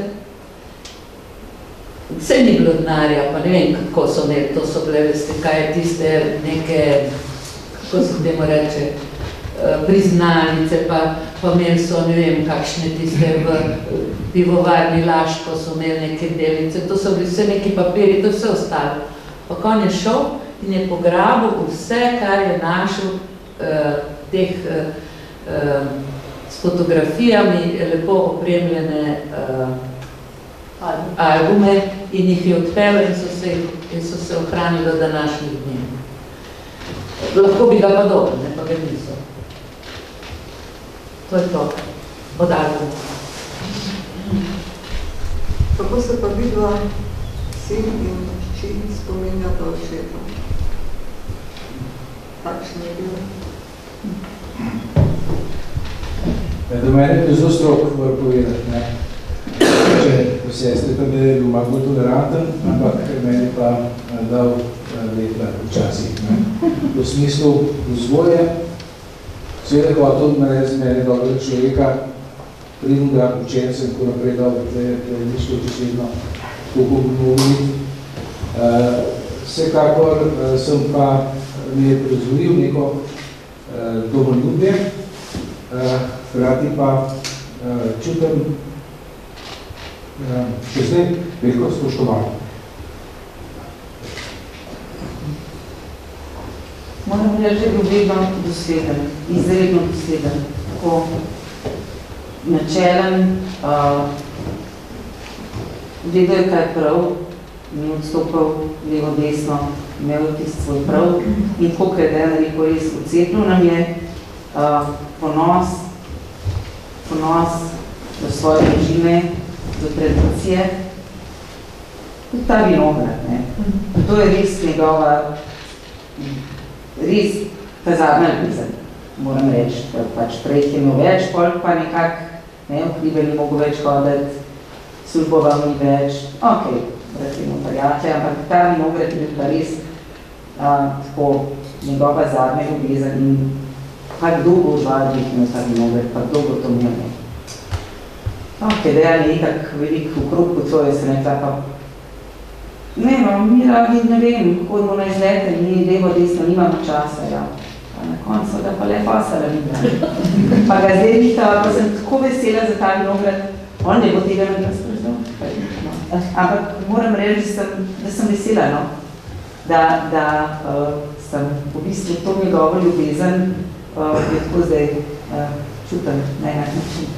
vse ni bilo denarja, pa ne vem, kako so imeli, to so bile, veste, kaj je tiste neke, kako se temu reče, priznanice, pa imeli so, ne vem, kakšne tiste v pivovarni Laško so imeli neke delnice, to so bili vse neki papiri, to je vse ostalo. Pa on je šel in je pograbil vse, kar je našel teh s fotografijami lepo opremljene albume in jih je odpeljal in so se ohranili do današnjih dni. Lahko bi ga pa dobro, ne, pa ga niso. To je to, od albuma. Kako se pa vidva sin in hči spominjata očeta? Kakšen je bil? Do mene je zelo stroko moram povedati, ne. Če v sestri pa je bil malo bolj toleranten, ampak meni pa dal leta včasih, ne. V smislu vzgoje, seveda hotel narediti z mene dobrega človeka, pridem ga učenca in tako naprej dobro, da je nišlo češedno tako govoriti. Vsekakor sem pa mi je razvojil neko domoljubje, hkrati pa čutim še zdaj veliko spoštovanje. Moram reči, da je bil vedno dosleden, izredno dosleden, tako načelen, vedel je kaj prav, ni odstopal levo desno, imel tisti svoj prav in tako, kaj je rekel, res vcepil nam je ponos do svoje režime, do tradicije, tudi ta vinograd, ne. To je res njegova, res ta zadnja ljubezen, moram reči, da pač prej je imel več, pol pa nekako, ne, v hribe ni mogel več hoditi, služboval ni več, okej, recimo prijatelj, ampak ta vinograd je bil pa res tako njegova zadnja ljubezen in pa kdo bo v žvalbih imel ta vinograd, pa kdo bo to imel, ne. Okej, da je nekak velik okrog potvoje, se nekaj pa ne, no, mi radi, ne vem, hodimo na izlete, mi levo, desno, nimamo časa, ja. Pa na koncu, da pa le pasala videla. Pa ga zdaj videla, pa sem tako vesela za ta vinograd, on ne bo tega ne razprezal. Ampak moram reči, da sem vesela, no, da sem v bistvu to njegovo ljubezen, je tako zdaj čutim na enak način.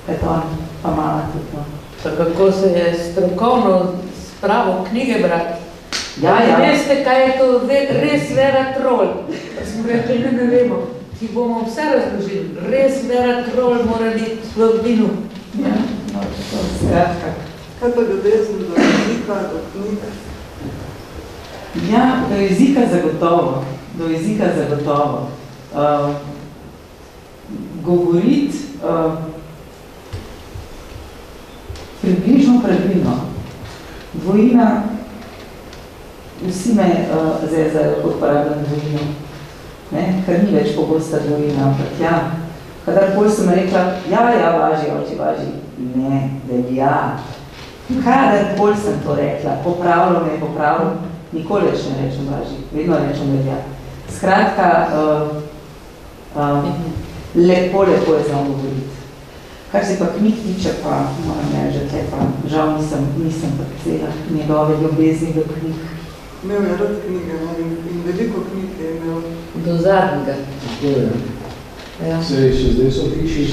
Eto on, pa mala tudi, no. Pa kako se je strokovno spravo knjige brati. Ja. Veste, kaj je to res Vera Trol? Pa smo rekli, ne vemo, ki bomo vse razložili. Res Vera Trol mora biti v vinu. Ja, no, to je skratka. Kaj pa ljubezen do jezika, do knjige? Ja, do jezika zagotovo. Do jezika zagotovo. Govoriti približno pravilno. Dvojina, vsi me zezajo, kot uporabljam dvojino, ne, ker ni več pogosta dvojina, ampak ja, kadarkoli sem rekla, ja, važi, oči, važi, ne, velja. Kadarkoli sem to rekla, popravljam, nikoli več ne rečem važi, vedno rečem velja. Skratka, lepo je znal govoriti. Kar se pa knjig tiče, pa moram reči, da pa žal nisem pa cela njegove ljubezni do knjig. Imel je rad knjige, in veliko knjig je imel. Do zadnjega. To je. Ja. Sej, še zdaj so hiši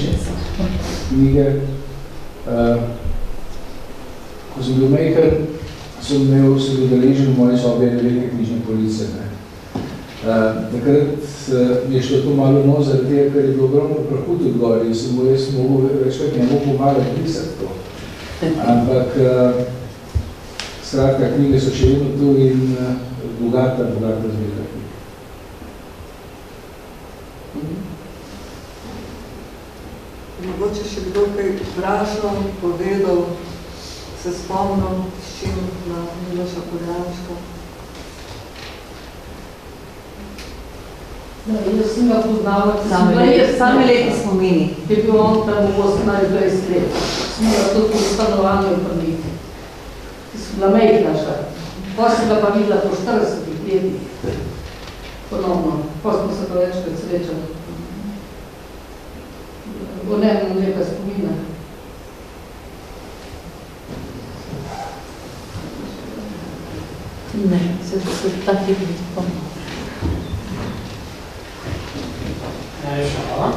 knjige. Ko sem bil majhen, sem bil udeležen v moji sobi velike knjižne police. Takrat mi je šlo to malo nos, zaradi tega, ker je bilo ogromno prahu tudi gor in sem res mogel večkrat njemu pomagati pisati to. Ampak skratka, knjige so še vedno tu in bogata zbirka knjig. Mogoče še kdo kaj vprašal, povedal, se spomnil, s čim na Miloša Poljanška. Jaz sem ga poznala, Same lepi spomini. je bil on tam v 18 let. Sem ga tudi v stanovanju prvi. Sem bila mejhna še. Pa sem ga pa videla po 40 letih. Ponovno. Pa smo se pa večkrat srečali. V nemam lepa spomina. Ne, se tak je biti pomno. Najlepša hvala.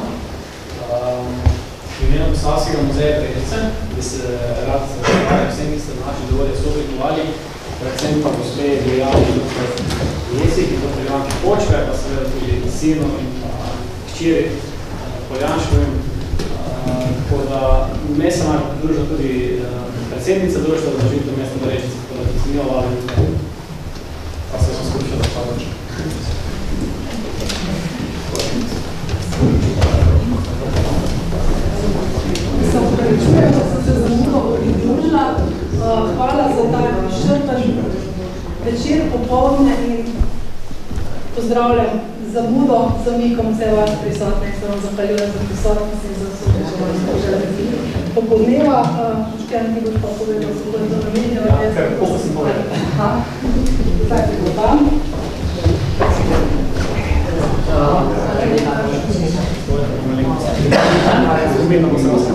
V imenu Posavskega muzeja Brežice bi se rad zahvalil vsem, ki ste naši dovolje sooblikovali, predvsem pa gospe Bojani Jesi, ki to Poljanki Počkaj, pa seveda tudi sinu in hčeri Poljanškovim. Tako da me se malo pridružila tudi predsednica društva za živitev mesta Brežice, tako da se mi ovali, pa se smo skušali zahvaliti. Se upravičujem, da sem se zamudo pridružila. Hvala za ta izčrpen večer, popoldne in pozdravljam zamudo z umikom vse vas prisotne. Se vam zahvaljujem za prisotnost in za sodelovanje. Popoldneva, Boštjan, ti boš pa povedal, da se bodo namenjali. Ja, ker koliko si povedal. Aha, zdaj ti bo tam. Skupino bo se vas